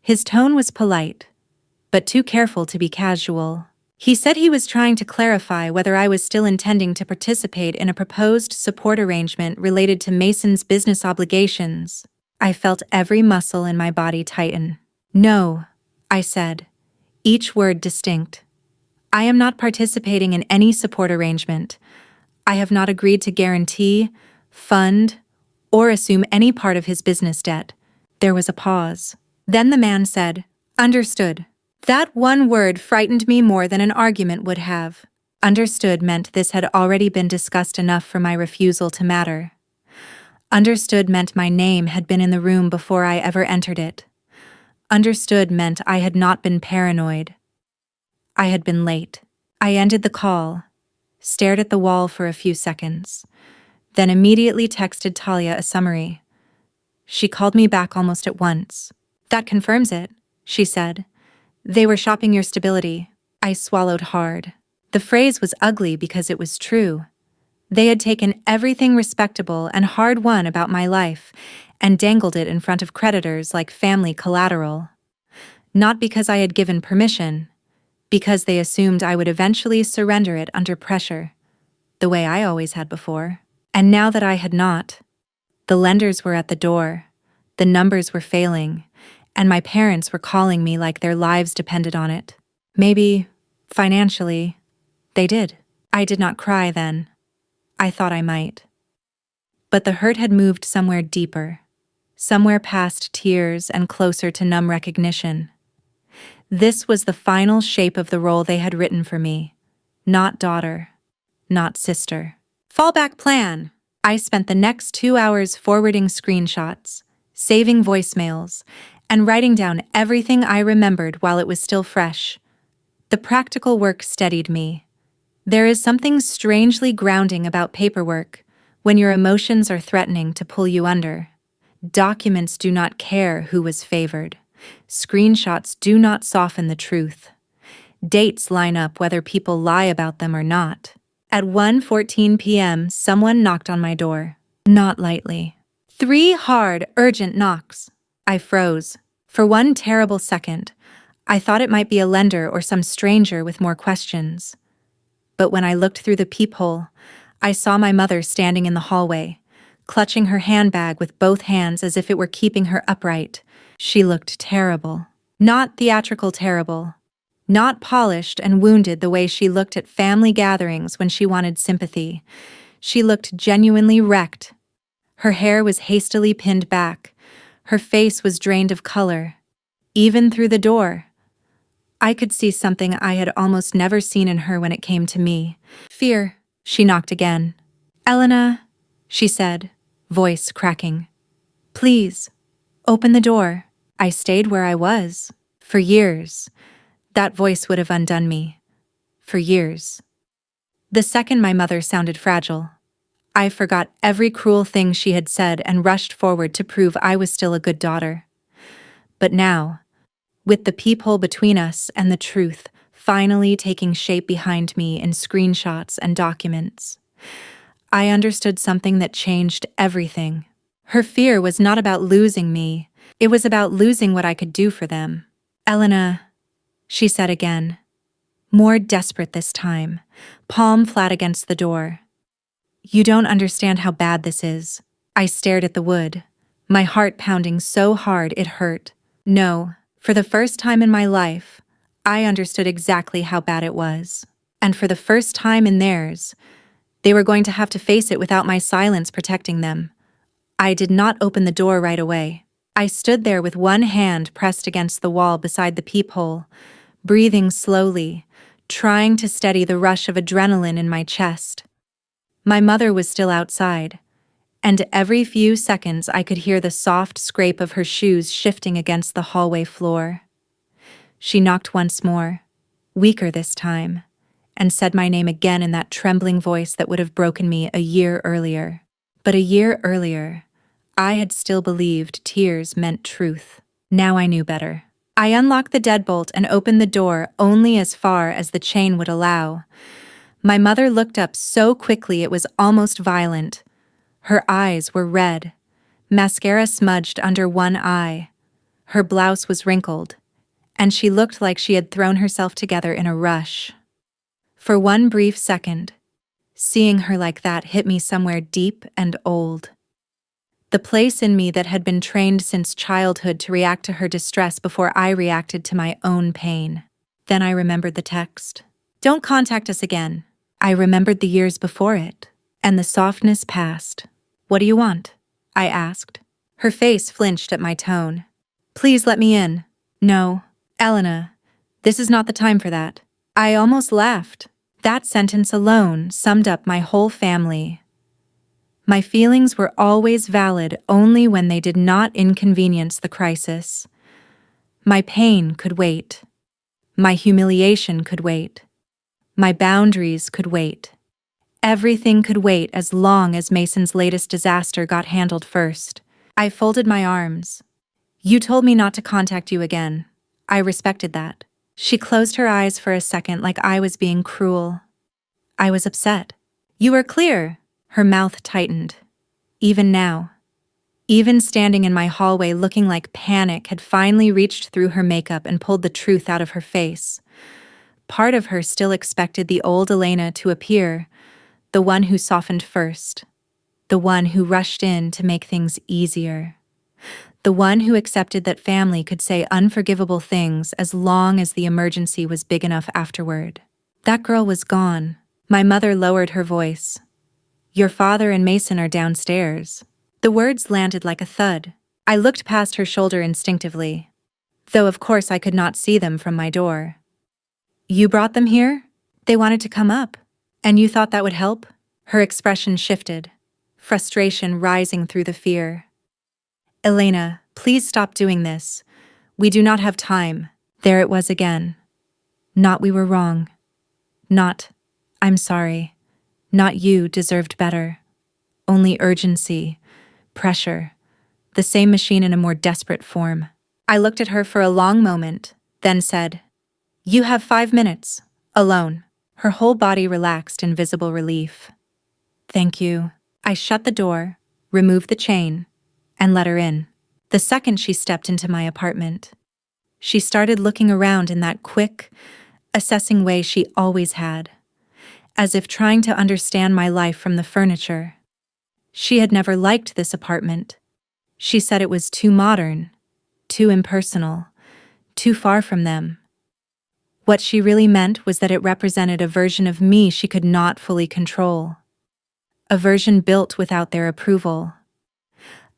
A: His tone was polite, but too careful to be casual. He said he was trying to clarify whether I was still intending to participate in a proposed support arrangement related to Mason's business obligations. I felt every muscle in my body tighten. "No," I said, each word distinct. "I am not participating in any support arrangement. I have not agreed to guarantee, fund, or assume any part of his business debt." There was a pause. Then the man said, "Understood." That one word frightened me more than an argument would have. Understood meant this had already been discussed enough for my refusal to matter. Understood meant my name had been in the room before I ever entered it. Understood meant I had not been paranoid. I had been late. I ended the call, stared at the wall for a few seconds, then immediately texted Talia a summary. She called me back almost at once. "That confirms it," she said. "They were shopping your stability." I swallowed hard. The phrase was ugly because it was true. They had taken everything respectable and hard-won about my life and dangled it in front of creditors like family collateral. Not because I had given permission, because they assumed I would eventually surrender it under pressure, the way I always had before. And now that I had not, the lenders were at the door, the numbers were failing, and my parents were calling me like their lives depended on it. Maybe, financially, they did. I did not cry then. I thought I might. But the hurt had moved somewhere deeper, somewhere past tears and closer to numb recognition. This was the final shape of the role they had written for me. Not daughter, not sister. Fallback plan. I spent the next 2 hours forwarding screenshots, saving voicemails, and writing down everything I remembered while it was still fresh. The practical work steadied me. There is something strangely grounding about paperwork when your emotions are threatening to pull you under. Documents do not care who was favored. Screenshots do not soften the truth. Dates line up whether people lie about them or not. At 1:14 p.m., someone knocked on my door. Not lightly. 3 hard, urgent knocks. I froze. For one terrible second, I thought it might be a lender or some stranger with more questions. But when I looked through the peephole, I saw my mother standing in the hallway, clutching her handbag with both hands as if it were keeping her upright. She looked terrible. Not theatrical terrible. Not polished and wounded the way she looked at family gatherings when she wanted sympathy. She looked genuinely wrecked. Her hair was hastily pinned back. Her face was drained of color. Even through the door, I could see something I had almost never seen in her when it came to me. Fear. She knocked again. "Elena," she said, voice cracking. "Please, open the door." I stayed where I was. For years, that voice would have undone me. For years. The second my mother sounded fragile, I forgot every cruel thing she had said and rushed forward to prove I was still a good daughter. But now, with the peephole between us and the truth finally taking shape behind me in screenshots and documents, I understood something that changed everything. Her fear was not about losing me, it was about losing what I could do for them. "Elena," she said again, more desperate this time, palm flat against the door. "You don't understand how bad this is." I stared at the wood, my heart pounding so hard it hurt. No, for the first time in my life, I understood exactly how bad it was. And for the first time in theirs, they were going to have to face it without my silence protecting them. I did not open the door right away. I stood there with one hand pressed against the wall beside the peephole, breathing slowly, trying to steady the rush of adrenaline in my chest. My mother was still outside, and every few seconds I could hear the soft scrape of her shoes shifting against the hallway floor. She knocked once more, weaker this time, and said my name again in that trembling voice that would have broken me a year earlier. But a year earlier, I had still believed tears meant truth. Now I knew better. I unlocked the deadbolt and opened the door only as far as the chain would allow. My mother looked up so quickly it was almost violent. Her eyes were red, mascara smudged under one eye. Her blouse was wrinkled, and she looked like she had thrown herself together in a rush. For one brief second, seeing her like that hit me somewhere deep and old. The place in me that had been trained since childhood to react to her distress before I reacted to my own pain. Then I remembered the text. "Don't contact us again." I remembered the years before it, and the softness passed. "What do you want?" I asked. Her face flinched at my tone. "Please let me in." "No, Elena, this is not the time for that." I almost laughed. That sentence alone summed up my whole family. My feelings were always valid only when they did not inconvenience the crisis. My pain could wait. My humiliation could wait. My boundaries could wait. Everything could wait as long as Mason's latest disaster got handled first. I folded my arms. "You told me not to contact you again. I respected that." She closed her eyes for a second like I was being cruel. I was upset. "You were clear." Her mouth tightened. Even now, even standing in my hallway looking like panic had finally reached through her makeup and pulled the truth out of her face. Part of her still expected the old Elena to appear, the one who softened first, the one who rushed in to make things easier, the one who accepted that family could say unforgivable things as long as the emergency was big enough afterward. That girl was gone. My mother lowered her voice. "Your father and Mason are downstairs." The words landed like a thud. I looked past her shoulder instinctively, though of course I could not see them from my door. "You brought them here? They wanted to come up. And you thought that would help?" Her expression shifted, frustration rising through the fear. "Elena, please stop doing this. We do not have time." There it was again. Not "we were wrong." Not "I'm sorry." Not "you deserved better." Only urgency, pressure, the same machine in a more desperate form. I looked at her for a long moment, then said, "You have 5 minutes, alone." Her whole body relaxed in visible relief. "Thank you." I shut the door, removed the chain, and let her in. The second she stepped into my apartment, she started looking around in that quick, assessing way she always had, as if trying to understand my life from the furniture. She had never liked this apartment. She said it was too modern, too impersonal, too far from them. What she really meant was that it represented a version of me she could not fully control. A version built without their approval.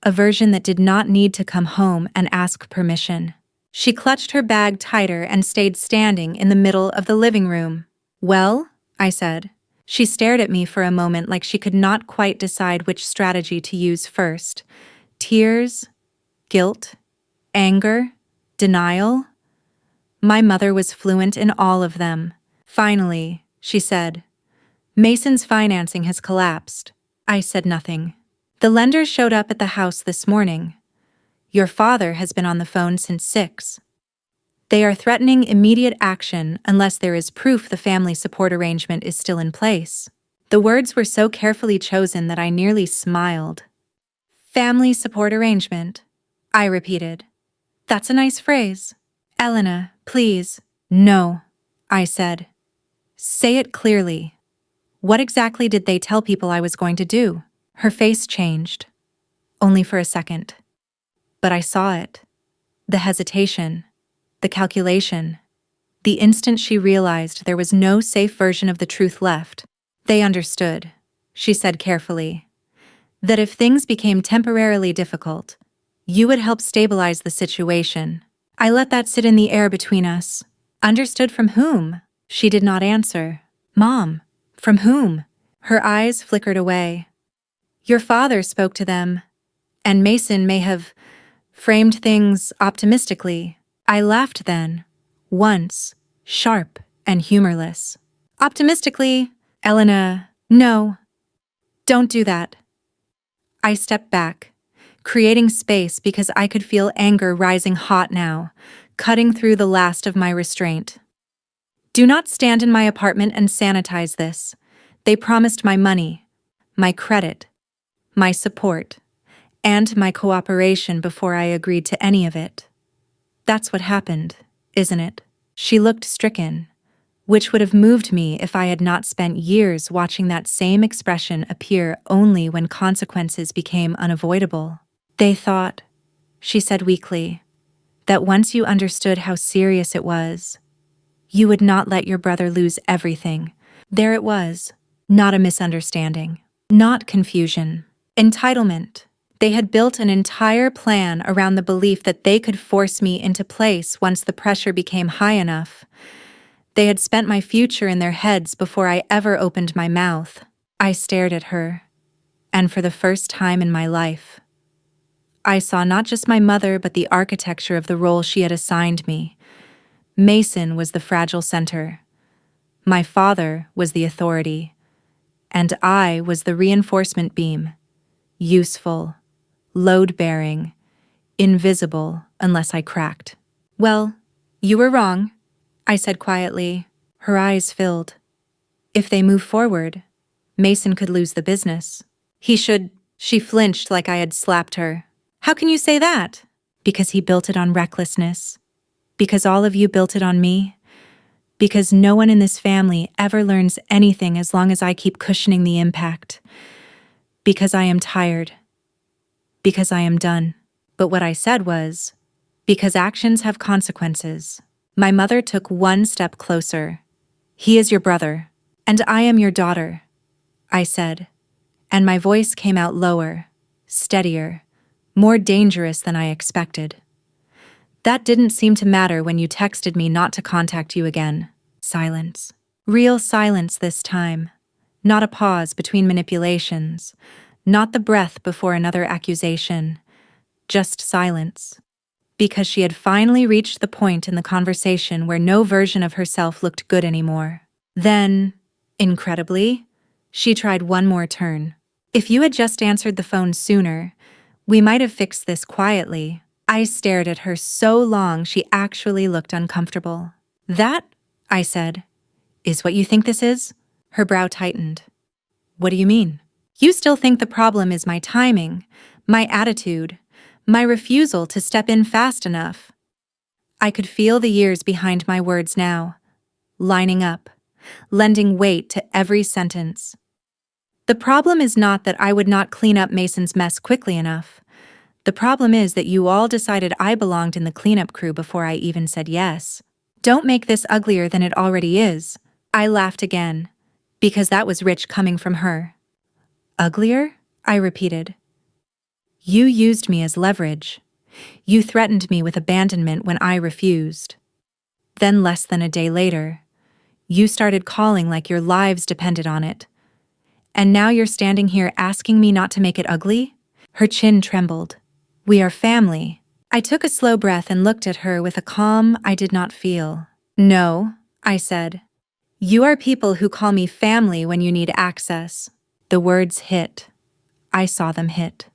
A: A version that did not need to come home and ask permission. She clutched her bag tighter and stayed standing in the middle of the living room. "Well?" I said. She stared at me for a moment like she could not quite decide which strategy to use first. Tears? Guilt? Anger? Denial? My mother was fluent in all of them. Finally, she said, Mason's financing has collapsed. I said nothing. The lender showed up at the house this morning. Your father has been on the phone since 6. They are threatening immediate action unless there is proof the family support arrangement is still in place. The words were so carefully chosen that I nearly smiled. Family support arrangement, I repeated. That's a nice phrase. Elena, please. No, I said. Say it clearly. What exactly did they tell people I was going to do? Her face changed. Only for a second. But I saw it. The hesitation. The calculation. The instant she realized there was no safe version of the truth left. They understood, she said carefully, that if things became temporarily difficult, you would help stabilize the situation. I let that sit in the air between us. Understood from whom? She did not answer. Mom, from whom? Her eyes flickered away. Your father spoke to them, and Mason may have framed things optimistically. I laughed then, once, sharp and humorless. Optimistically, Elena, no. Don't do that. I stepped back, creating space because I could feel anger rising hot now, cutting through the last of my restraint. Do not stand in my apartment and sanitize this. They promised my money, my credit, my support, and my cooperation before I agreed to any of it. That's what happened, isn't it? She looked stricken, which would have moved me if I had not spent years watching that same expression appear only when consequences became unavoidable. They thought, she said weakly, that once you understood how serious it was, you would not let your brother lose everything. There it was, not a misunderstanding, not confusion, entitlement. They had built an entire plan around the belief that they could force me into place once the pressure became high enough. They had spent my future in their heads before I ever opened my mouth. I stared at her, and for the first time in my life, I saw not just my mother but the architecture of the role she had assigned me. Mason was the fragile center. My father was the authority, and I was the reinforcement beam, useful, load-bearing, invisible unless I cracked. Well, you were wrong, I said quietly. Her eyes filled. If they move forward, Mason could lose the business. He should. She flinched like I had slapped her. How can you say that? Because he built it on recklessness. Because all of you built it on me. Because no one in this family ever learns anything as long as I keep cushioning the impact. Because I am tired. Because I am done. But what I said was, because actions have consequences. My mother took one step closer. He is your brother, and I am your daughter, I said, and my voice came out lower, steadier, more dangerous than I expected. That didn't seem to matter when you texted me not to contact you again. Silence. Real silence this time. Not a pause between manipulations. Not the breath before another accusation. Just silence. Because she had finally reached the point in the conversation where no version of herself looked good anymore. Then, incredibly, she tried one more turn. If you had just answered the phone sooner, we might have fixed this quietly. I stared at her so long she actually looked uncomfortable. That, I said, is what you think this is? Her brow tightened. What do you mean? You still think the problem is my timing, my attitude, my refusal to step in fast enough. I could feel the years behind my words now, lining up, lending weight to every sentence. The problem is not that I would not clean up Mason's mess quickly enough. The problem is that you all decided I belonged in the cleanup crew before I even said yes. Don't make this uglier than it already is. I laughed again, because that was rich coming from her. Uglier? I repeated. You used me as leverage. You threatened me with abandonment when I refused. Then less than a day later, you started calling like your lives depended on it. And now you're standing here asking me not to make it ugly? Her chin trembled. We are family, I took a slow breath and looked at her with a calm I did not feel. "No," I said. "You are people who call me family when you need access." The words hit. I saw them hit.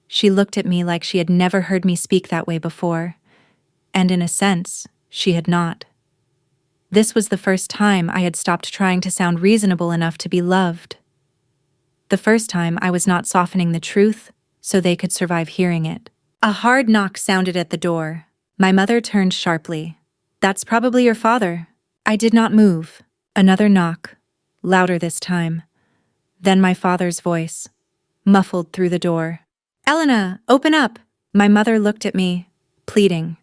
A: She looked at me like she had never heard me speak that way before, and in a sense, she had not. This was the first time I had stopped trying to sound reasonable enough to be loved. The first time I was not softening the truth so they could survive hearing it. A hard knock sounded at the door. My mother turned sharply. "That's probably your father." I did not move. Another knock, louder this time. Then my father's voice, muffled through the door. "Elena, open up!" My mother looked at me, pleading.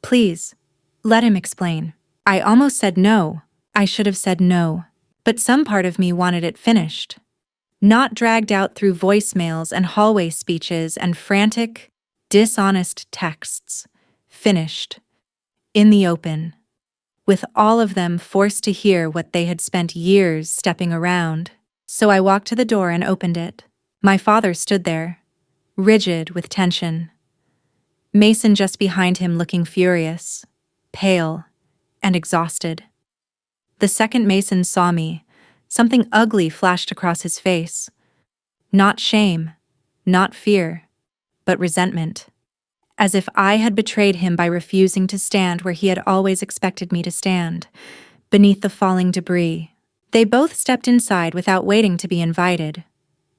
A: "Please, let him explain." I almost said no. I should have said no. But some part of me wanted it finished. Not dragged out through voicemails and hallway speeches and frantic, dishonest texts. Finished. In the open. With all of them forced to hear what they had spent years stepping around. So I walked to the door and opened it. My father stood there, rigid with tension. Mason just behind him looking furious, pale, and exhausted. The second Mason saw me, something ugly flashed across his face. Not shame, not fear, but resentment. As if I had betrayed him by refusing to stand where he had always expected me to stand, beneath the falling debris. They both stepped inside without waiting to be invited,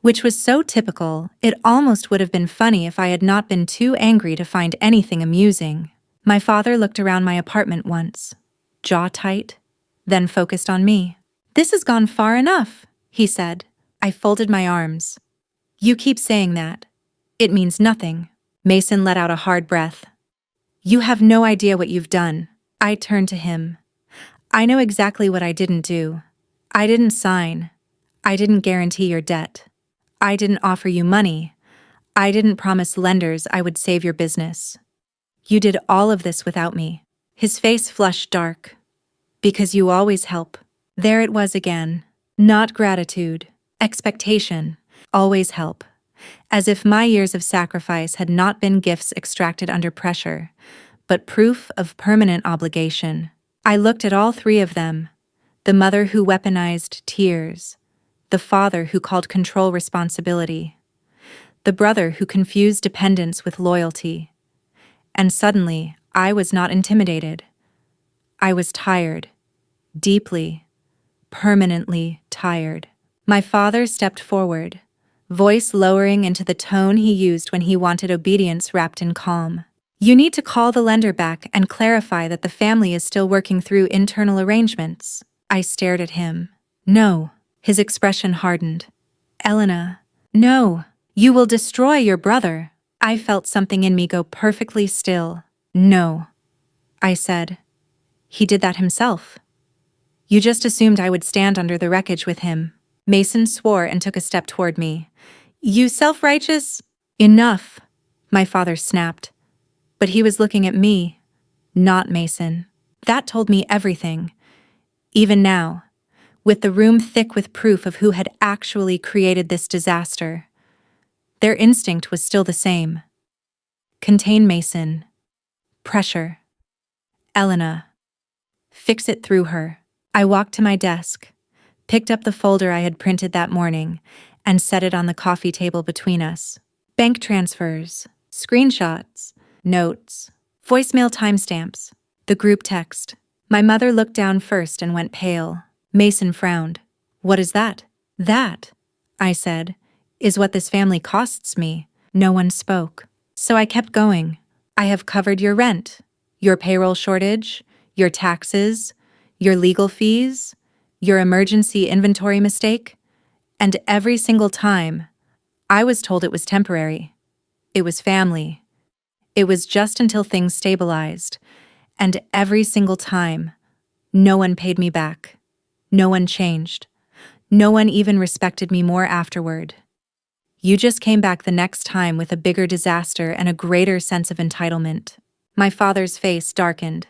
A: which was so typical, it almost would have been funny if I had not been too angry to find anything amusing. My father looked around my apartment once, jaw tight, then focused on me. "This has gone far enough," he said. I folded my arms. "You keep saying that. It means nothing." Mason let out a hard breath. "You have no idea what you've done." I turned to him. "I know exactly what I didn't do. I didn't sign. I didn't guarantee your debt. I didn't offer you money. I didn't promise lenders I would save your business. You did all of this without me." His face flushed dark. "Because you always help." There it was again. Not gratitude, expectation, always help. As if my years of sacrifice had not been gifts extracted under pressure, but proof of permanent obligation. I looked at all three of them. The mother who weaponized tears. The father who called control responsibility. The brother who confused dependence with loyalty. And suddenly, I was not intimidated. I was tired. Deeply, permanently tired. My father stepped forward, voice lowering into the tone he used when he wanted obedience wrapped in calm. "You need to call the lender back and clarify that the family is still working through internal arrangements." I stared at him. "No." His expression hardened. "Elena, no. You will destroy your brother." I felt something in me go perfectly still. "No," I said. "He did that himself. You just assumed I would stand under the wreckage with him." Mason swore and took a step toward me. "You self-righteous—" "Enough," my father snapped. But he was looking at me, not Mason. That told me everything. Even now, with the room thick with proof of who had actually created this disaster, their instinct was still the same. Contain Mason. Pressure. Elena. Fix it through her. I walked to my desk, picked up the folder I had printed that morning, and set it on the coffee table between us. Bank transfers, screenshots, notes, voicemail timestamps, the group text. My mother looked down first and went pale. Mason frowned. "What is that?" "That," I said, "is what this family costs me." No one spoke. So I kept going. "I have covered your rent, your payroll shortage, your taxes, your legal fees, your emergency inventory mistake, and every single time, I was told it was temporary. It was family. It was just until things stabilized, and every single time, no one paid me back. No one changed. No one even respected me more afterward. You just came back the next time with a bigger disaster and a greater sense of entitlement." My father's face darkened.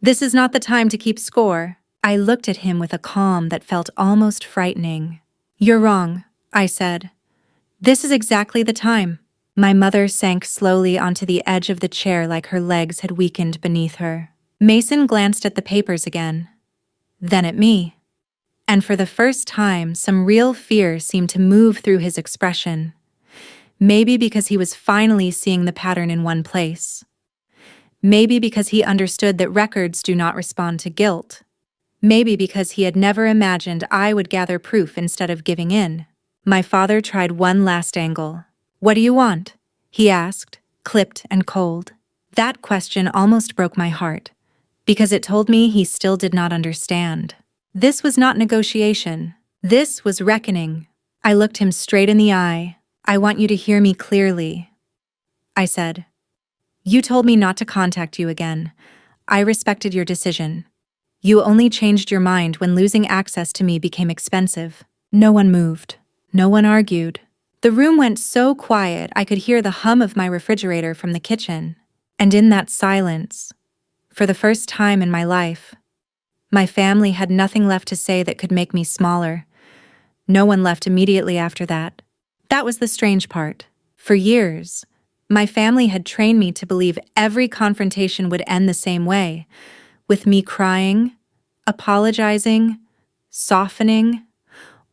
A: "This is not the time to keep score." I looked at him with a calm that felt almost frightening. "You're wrong," I said. "This is exactly the time." My mother sank slowly onto the edge of the chair like her legs had weakened beneath her. Mason glanced at the papers again, then at me. And for the first time, some real fear seemed to move through his expression. Maybe because he was finally seeing the pattern in one place. Maybe because he understood that records do not respond to guilt. Maybe because he had never imagined I would gather proof instead of giving in. My father tried one last angle. "What do you want?" he asked, clipped and cold. That question almost broke my heart, because it told me he still did not understand. This was not negotiation. This was reckoning. I looked him straight in the eye. "I want you to hear me clearly," I said. "You told me not to contact you again. I respected your decision. You only changed your mind when losing access to me became expensive." No one moved. No one argued. The room went so quiet I could hear the hum of my refrigerator from the kitchen. And in that silence, for the first time in my life, my family had nothing left to say that could make me smaller. No one left immediately after that. That was the strange part. For years, my family had trained me to believe every confrontation would end the same way, with me crying, apologizing, softening,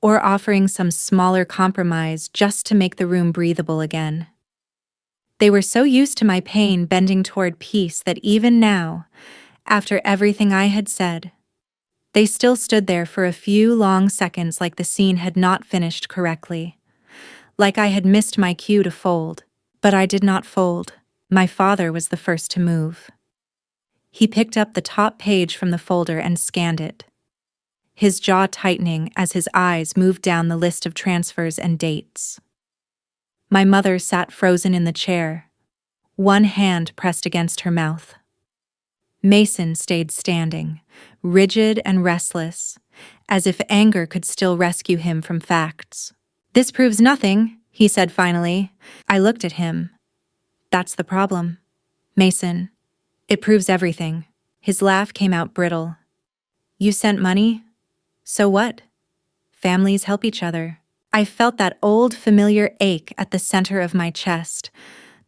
A: or offering some smaller compromise just to make the room breathable again. They were so used to my pain bending toward peace that even now, after everything I had said, they still stood there for a few long seconds like the scene had not finished correctly, like I had missed my cue to fold. But I did not fold. My father was the first to move. He picked up the top page from the folder and scanned it, his jaw tightening as his eyes moved down the list of transfers and dates. My mother sat frozen in the chair, one hand pressed against her mouth. Mason stayed standing, rigid and restless, as if anger could still rescue him from facts. "This proves nothing," he said finally. I looked at him. "That's the problem, Mason. It proves everything." His laugh came out brittle. "You sent money? So what? Families help each other." I felt that old familiar ache at the center of my chest,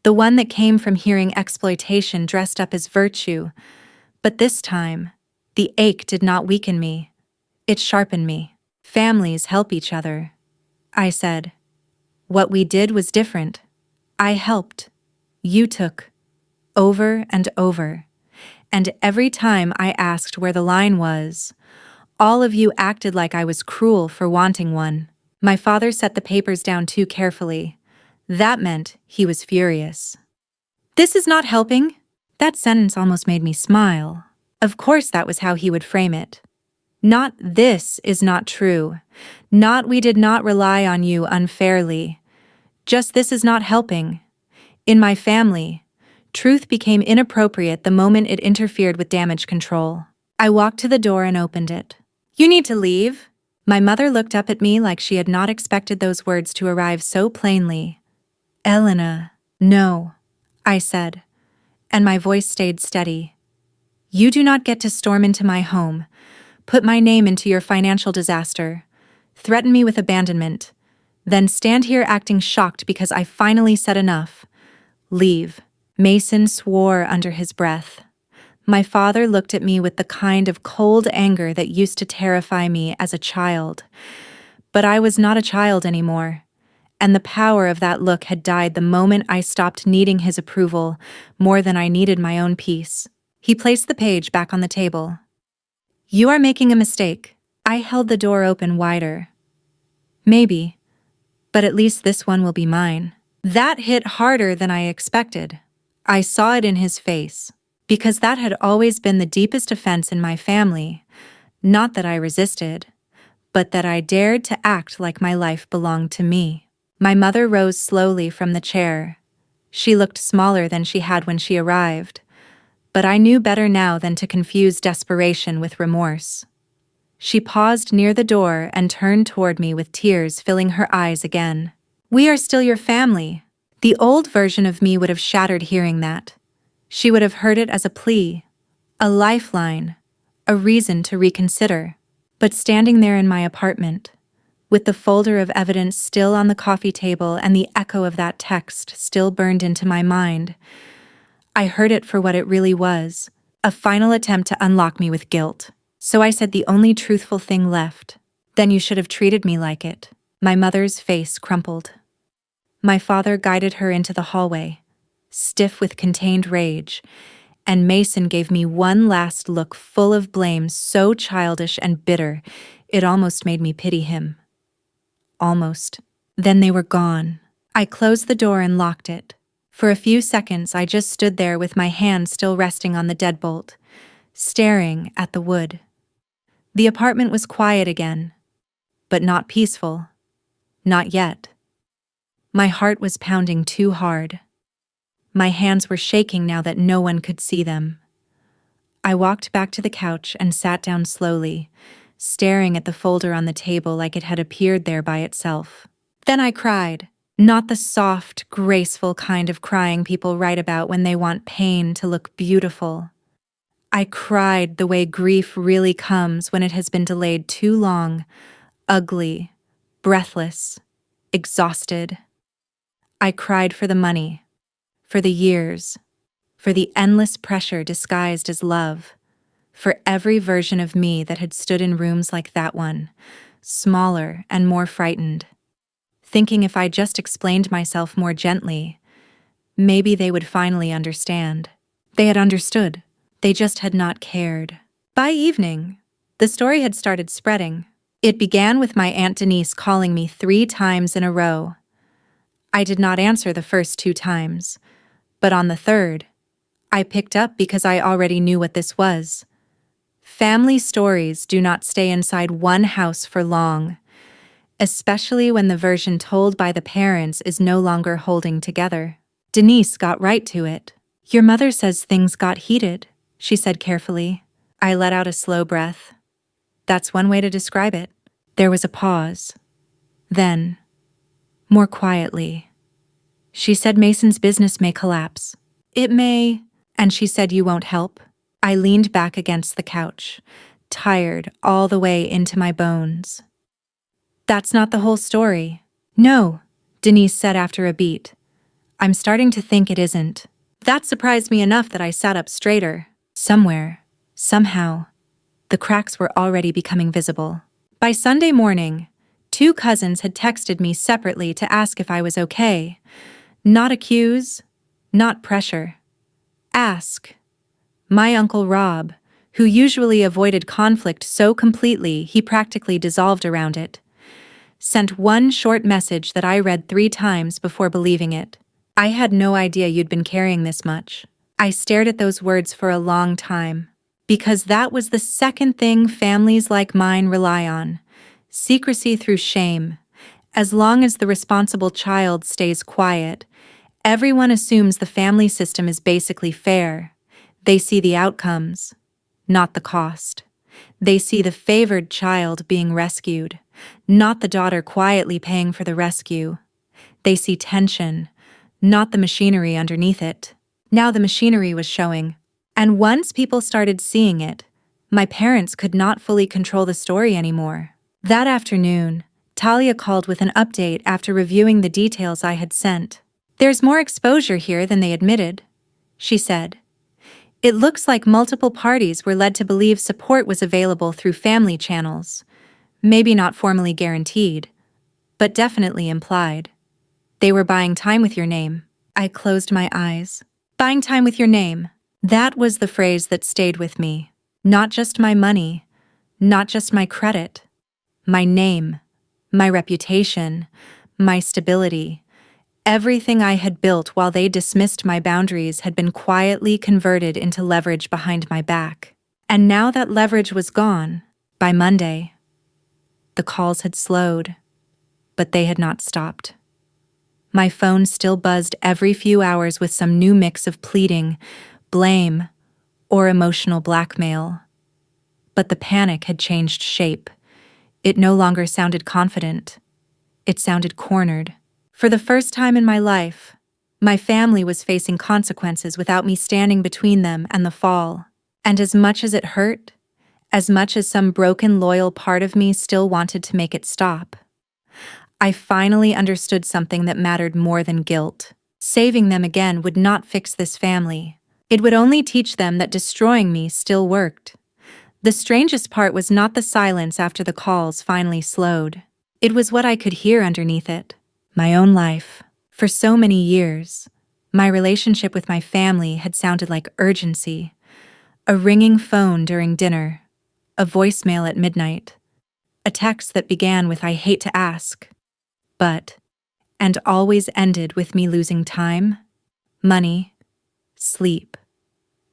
A: the one that came from hearing exploitation dressed up as virtue. But this time, the ache did not weaken me. It sharpened me. "Families help each other," I said. "What we did was different. I helped. You took. Over and over. And every time I asked where the line was, all of you acted like I was cruel for wanting one." My father set the papers down too carefully. That meant he was furious. "This is not helping." That sentence almost made me smile. Of course that was how he would frame it. Not "this is not true." Not "we did not rely on you unfairly." Just "this is not helping." In my family, truth became inappropriate the moment it interfered with damage control. I walked to the door and opened it. "You need to leave." My mother looked up at me like she had not expected those words to arrive so plainly. "Elena." "No," I said, and my voice stayed steady. "You do not get to storm into my home, put my name into your financial disaster, threaten me with abandonment, then stand here acting shocked because I finally said enough. Leave." Mason swore under his breath. My father looked at me with the kind of cold anger that used to terrify me as a child. But I was not a child anymore, and the power of that look had died the moment I stopped needing his approval more than I needed my own peace. He placed the page back on the table. "You are making a mistake." I held the door open wider. "Maybe, but at least this one will be mine." That hit harder than I expected. I saw it in his face. Because that had always been the deepest offense in my family. Not that I resisted, but that I dared to act like my life belonged to me. My mother rose slowly from the chair. She looked smaller than she had when she arrived, but I knew better now than to confuse desperation with remorse. She paused near the door and turned toward me with tears filling her eyes again. "We are still your family." The old version of me would have shattered hearing that. She would have heard it as a plea, a lifeline, a reason to reconsider. But standing there in my apartment, with the folder of evidence still on the coffee table and the echo of that text still burned into my mind. I heard it for what it really was, a final attempt to unlock me with guilt. So I said the only truthful thing left. Then you should have treated me like it. My mother's face crumpled. My father guided her into the hallway, stiff with contained rage, and Mason gave me one last look full of blame, so childish and bitter, it almost made me pity him. Almost. Then they were gone. I closed the door and locked it. For a few seconds, I just stood there with my hand still resting on the deadbolt, staring at the wood. The apartment was quiet again, but not peaceful. Not yet. My heart was pounding too hard. My hands were shaking now that no one could see them. I walked back to the couch and sat down slowly, staring at the folder on the table like it had appeared there by itself. Then I cried, not the soft, graceful kind of crying people write about when they want pain to look beautiful. I cried the way grief really comes when it has been delayed too long, ugly, breathless, exhausted. I cried for the money, for the years, for the endless pressure disguised as love, for every version of me that had stood in rooms like that one, smaller and more frightened, thinking if I just explained myself more gently, maybe they would finally understand. They had understood. They just had not cared. By evening, the story had started spreading. It began with my Aunt Denise calling me 3 times in a row. I did not answer the first 2 times, but on the third, I picked up because I already knew what this was. Family stories do not stay inside one house for long, especially when the version told by the parents is no longer holding together. Denise got right to it. "Your mother says things got heated," she said carefully. I let out a slow breath. That's one way to describe it. There was a pause. Then, more quietly, she said Mason's business may collapse. It may, and she said you won't help. I leaned back against the couch, tired all the way into my bones. That's not the whole story. No, Denise said after a beat. I'm starting to think it isn't. That surprised me enough that I sat up straighter. Somewhere, somehow, the cracks were already becoming visible. By Sunday morning, 2 cousins had texted me separately to ask if I was okay. Not accuse, not pressure. Ask. My Uncle Rob, who usually avoided conflict so completely he practically dissolved around it, sent one short message that I read 3 times before believing it. I had no idea you'd been carrying this much. I stared at those words for a long time, because that was the second thing families like mine rely on. Secrecy through shame. As long as the responsible child stays quiet, everyone assumes the family system is basically fair. They see the outcomes, not the cost. They see the favored child being rescued, not the daughter quietly paying for the rescue. They see tension, not the machinery underneath it. Now the machinery was showing, and once people started seeing it, my parents could not fully control the story anymore. That afternoon, Talia called with an update after reviewing the details I had sent. There's more exposure here than they admitted, she said. It looks like multiple parties were led to believe support was available through family channels. Maybe not formally guaranteed, but definitely implied. They were buying time with your name. I closed my eyes. Buying time with your name. That was the phrase that stayed with me. Not just my money, not just my credit. My name, my reputation, my stability. Everything I had built while they dismissed my boundaries had been quietly converted into leverage behind my back. And now that leverage was gone, by Monday, the calls had slowed, but they had not stopped. My phone still buzzed every few hours with some new mix of pleading, blame, or emotional blackmail. But the panic had changed shape. It no longer sounded confident. It sounded cornered. For the first time in my life, my family was facing consequences without me standing between them and the fall. And as much as it hurt, as much as some broken loyal part of me still wanted to make it stop, I finally understood something that mattered more than guilt. Saving them again would not fix this family. It would only teach them that destroying me still worked. The strangest part was not the silence after the calls finally slowed. It was what I could hear underneath it. My own life. For so many years, my relationship with my family had sounded like urgency. A ringing phone during dinner, a voicemail at midnight, a text that began with "I hate to ask," but, and always ended with me losing time, money, sleep,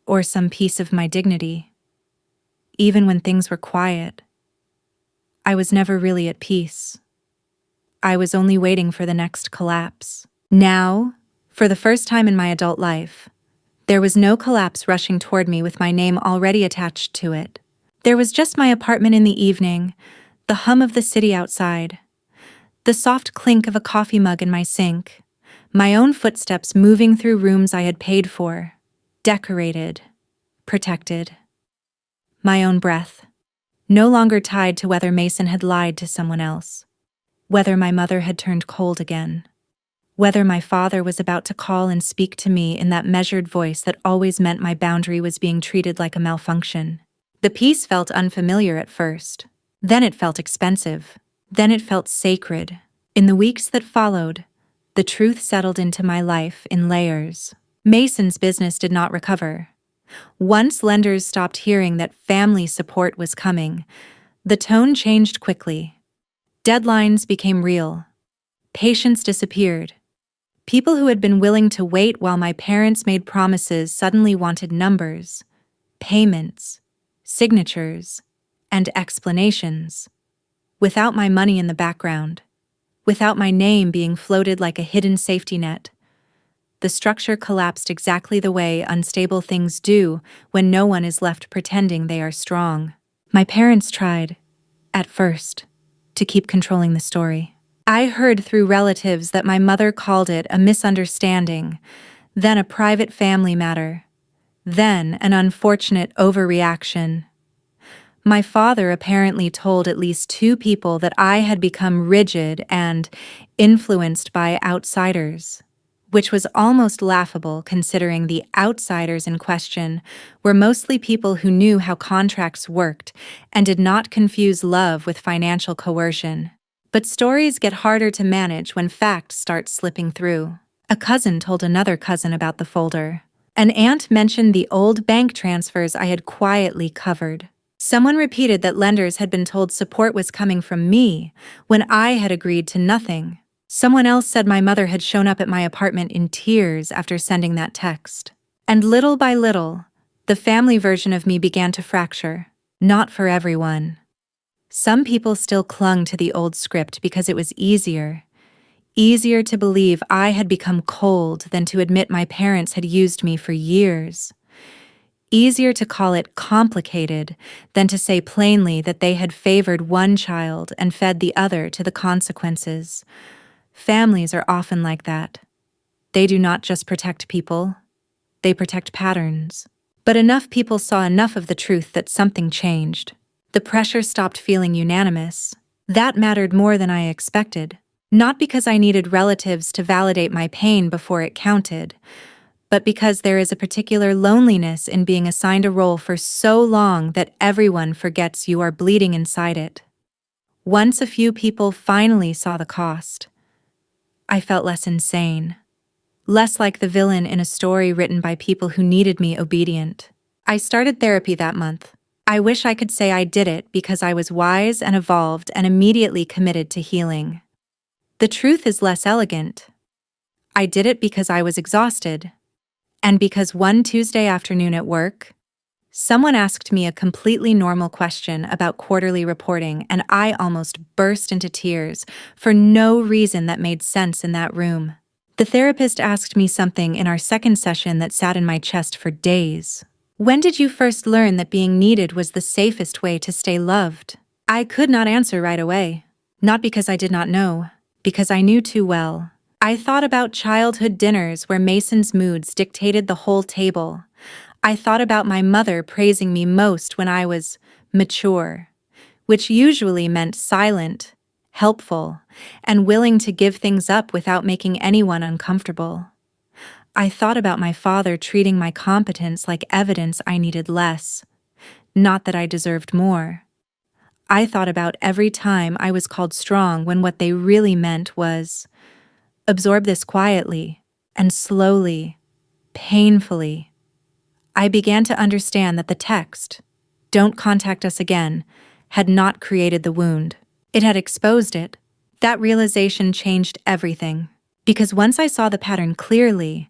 A: or some piece of my dignity. Even when things were quiet, I was never really at peace. I was only waiting for the next collapse. Now, for the first time in my adult life, there was no collapse rushing toward me with my name already attached to it. There was just my apartment in the evening, the hum of the city outside, the soft clink of a coffee mug in my sink, my own footsteps moving through rooms I had paid for, decorated, protected. My own breath, no longer tied to whether Mason had lied to someone else, whether my mother had turned cold again, whether my father was about to call and speak to me in that measured voice that always meant my boundary was being treated like a malfunction. The peace felt unfamiliar at first. Then it felt expensive. Then it felt sacred. In the weeks that followed, the truth settled into my life in layers. Mason's business did not recover. Once lenders stopped hearing that family support was coming, the tone changed quickly. Deadlines became real. Patience disappeared. People who had been willing to wait while my parents made promises suddenly wanted numbers, payments, signatures, and explanations. Without my money in the background, without my name being floated like a hidden safety net, the structure collapsed exactly the way unstable things do when no one is left pretending they are strong. My parents tried, at first, to keep controlling the story. I heard through relatives that my mother called it a misunderstanding, then a private family matter, then an unfortunate overreaction. My father apparently told at least 2 people that I had become rigid and influenced by outsiders, which was almost laughable considering the outsiders in question were mostly people who knew how contracts worked and did not confuse love with financial coercion. But stories get harder to manage when facts start slipping through. A cousin told another cousin about the folder. An aunt mentioned the old bank transfers I had quietly covered. Someone repeated that lenders had been told support was coming from me when I had agreed to nothing. Someone else said my mother had shown up at my apartment in tears after sending that text. And little by little, the family version of me began to fracture. Not for everyone. Some people still clung to the old script because it was easier to believe I had become cold than to admit my parents had used me for years. Easier to call it complicated than to say plainly that they had favored one child and fed the other to the consequences. Families are often like that. They do not just protect people, they protect patterns. But enough people saw enough of the truth that something changed. The pressure stopped feeling unanimous. That mattered more than I expected. Not because I needed relatives to validate my pain before it counted, but because there is a particular loneliness in being assigned a role for so long that everyone forgets you are bleeding inside it. Once a few people finally saw the cost, I felt less insane, less like the villain in a story written by people who needed me obedient. I started therapy that month. I wish I could say I did it because I was wise and evolved and immediately committed to healing. The truth is less elegant. I did it because I was exhausted. And because one Tuesday afternoon at work, someone asked me a completely normal question about quarterly reporting, and I almost burst into tears for no reason that made sense in that room. The therapist asked me something in our second session that sat in my chest for days. When did you first learn that being needed was the safest way to stay loved? I could not answer right away. Not because I did not know, because I knew too well. I thought about childhood dinners where Mason's moods dictated the whole table. I thought about my mother praising me most when I was mature, which usually meant silent, helpful, and willing to give things up without making anyone uncomfortable. I thought about my father treating my competence like evidence I needed less, not that I deserved more. I thought about every time I was called strong when what they really meant was, absorb this quietly, and slowly, painfully. I began to understand that the text, "Don't contact us again," had not created the wound. It had exposed it. That realization changed everything. Because once I saw the pattern clearly,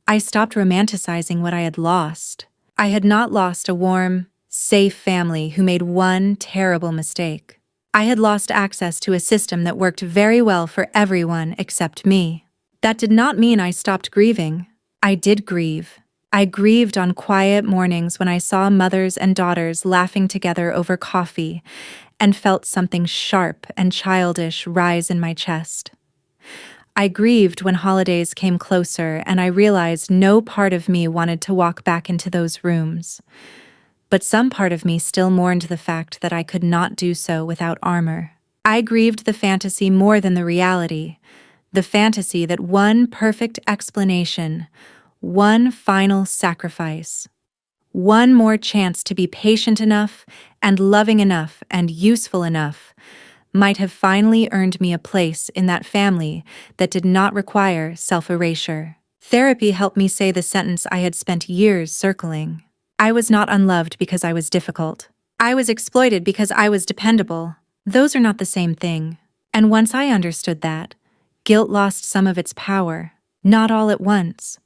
A: I stopped romanticizing what I had lost. I had not lost a warm, safe family who made one terrible mistake. I had lost access to a system that worked very well for everyone except me. That did not mean I stopped grieving. I did grieve. I grieved on quiet mornings when I saw mothers and daughters laughing together over coffee and felt something sharp and childish rise in my chest. I grieved when holidays came closer and I realized no part of me wanted to walk back into those rooms. But some part of me still mourned the fact that I could not do so without armor. I grieved the fantasy more than the reality, the fantasy that one perfect explanation, one final sacrifice, one more chance to be patient enough and loving enough and useful enough might have finally earned me a place in that family that did not require self-erasure. Therapy helped me say the sentence I had spent years circling. I was not unloved because I was difficult. I was exploited because I was dependable. Those are not the same thing. And once I understood that, guilt lost some of its power. Not all at once.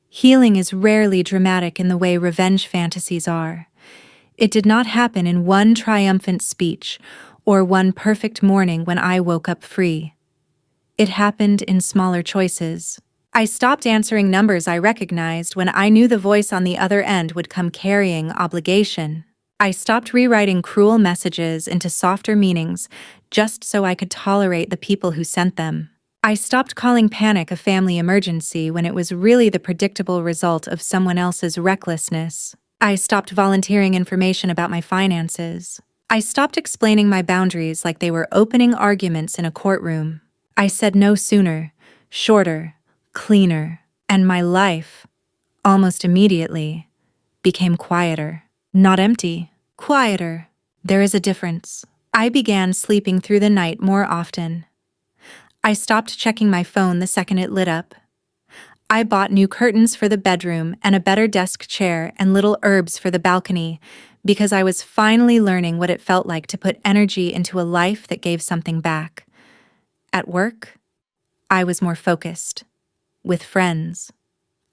A: Healing is rarely dramatic in the way revenge fantasies are. It did not happen in one triumphant speech or one perfect morning when I woke up free. It happened in smaller choices. I stopped answering numbers I recognized when I knew the voice on the other end would come carrying obligation. I stopped rewriting cruel messages into softer meanings just so I could tolerate the people who sent them. I stopped calling panic a family emergency when it was really the predictable result of someone else's recklessness. I stopped volunteering information about my finances. I stopped explaining my boundaries like they were opening arguments in a courtroom. I said no sooner, shorter, cleaner, and my life, almost immediately, became quieter. Not empty, quieter. There is a difference. I began sleeping through the night more often. I stopped checking my phone the second it lit up. I bought new curtains for the bedroom and a better desk chair and little herbs for the balcony because I was finally learning what it felt like to put energy into a life that gave something back. At work, I was more focused. With friends,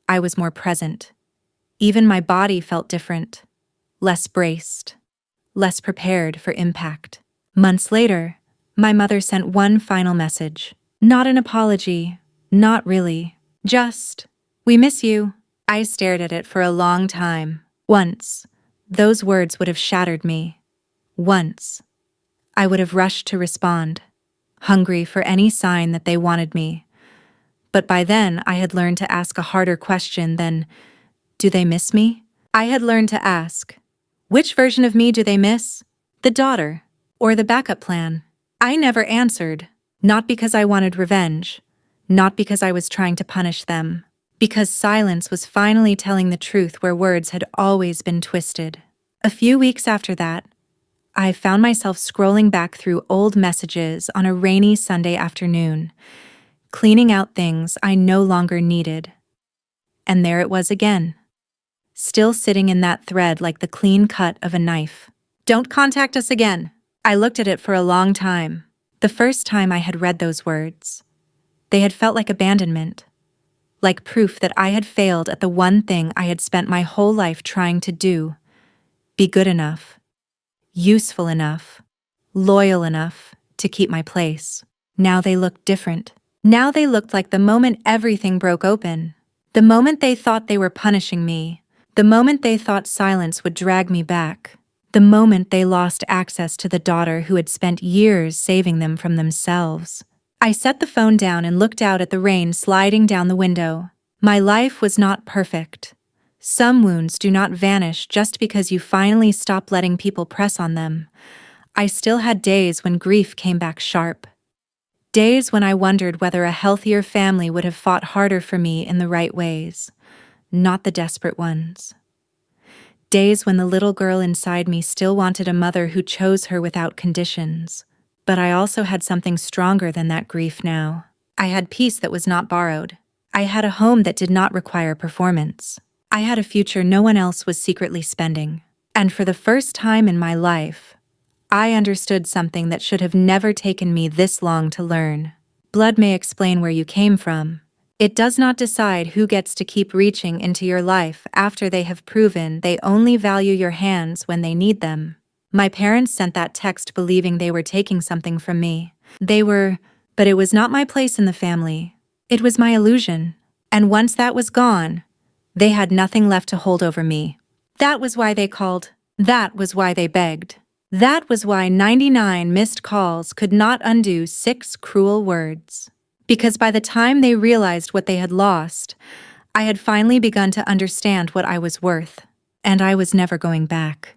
A: I was more present. Even my body felt different, less braced, less prepared for impact. Months later, my mother sent one final message. Not an apology, not really. Just, "We miss you." I stared at it for a long time. Once, those words would have shattered me. Once, I would have rushed to respond, hungry for any sign that they wanted me. But by then, I had learned to ask a harder question than, "Do they miss me?" I had learned to ask, "Which version of me do they miss? The daughter, or the backup plan?" I never answered, not because I wanted revenge, not because I was trying to punish them, because silence was finally telling the truth where words had always been twisted. A few weeks after that, I found myself scrolling back through old messages on a rainy Sunday afternoon, cleaning out things I no longer needed. And there it was again, still sitting in that thread like the clean cut of a knife. "Don't contact us again." I looked at it for a long time. The first time I had read those words, they had felt like abandonment, like proof that I had failed at the one thing I had spent my whole life trying to do: be good enough, useful enough, loyal enough to keep my place. Now they looked different. Now they looked like the moment everything broke open. The moment they thought they were punishing me. The moment they thought silence would drag me back. The moment they lost access to the daughter who had spent years saving them from themselves. I set the phone down and looked out at the rain sliding down the window. My life was not perfect. Some wounds do not vanish just because you finally stop letting people press on them. I still had days when grief came back sharp. Days when I wondered whether a healthier family would have fought harder for me in the right ways, not the desperate ones. Days when the little girl inside me still wanted a mother who chose her without conditions. But I also had something stronger than that grief now. I had peace that was not borrowed. I had a home that did not require performance. I had a future no one else was secretly spending. And for the first time in my life, I understood something that should have never taken me this long to learn. Blood may explain where you came from. It does not decide who gets to keep reaching into your life after they have proven they only value your hands when they need them. My parents sent that text believing they were taking something from me. But it was not my place in the family. It was my illusion. And once that was gone, they had nothing left to hold over me. That was why they called. That was why they begged. That was why 99 missed calls could not undo 6 cruel words. Because by the time they realized what they had lost, I had finally begun to understand what I was worth, and I was never going back.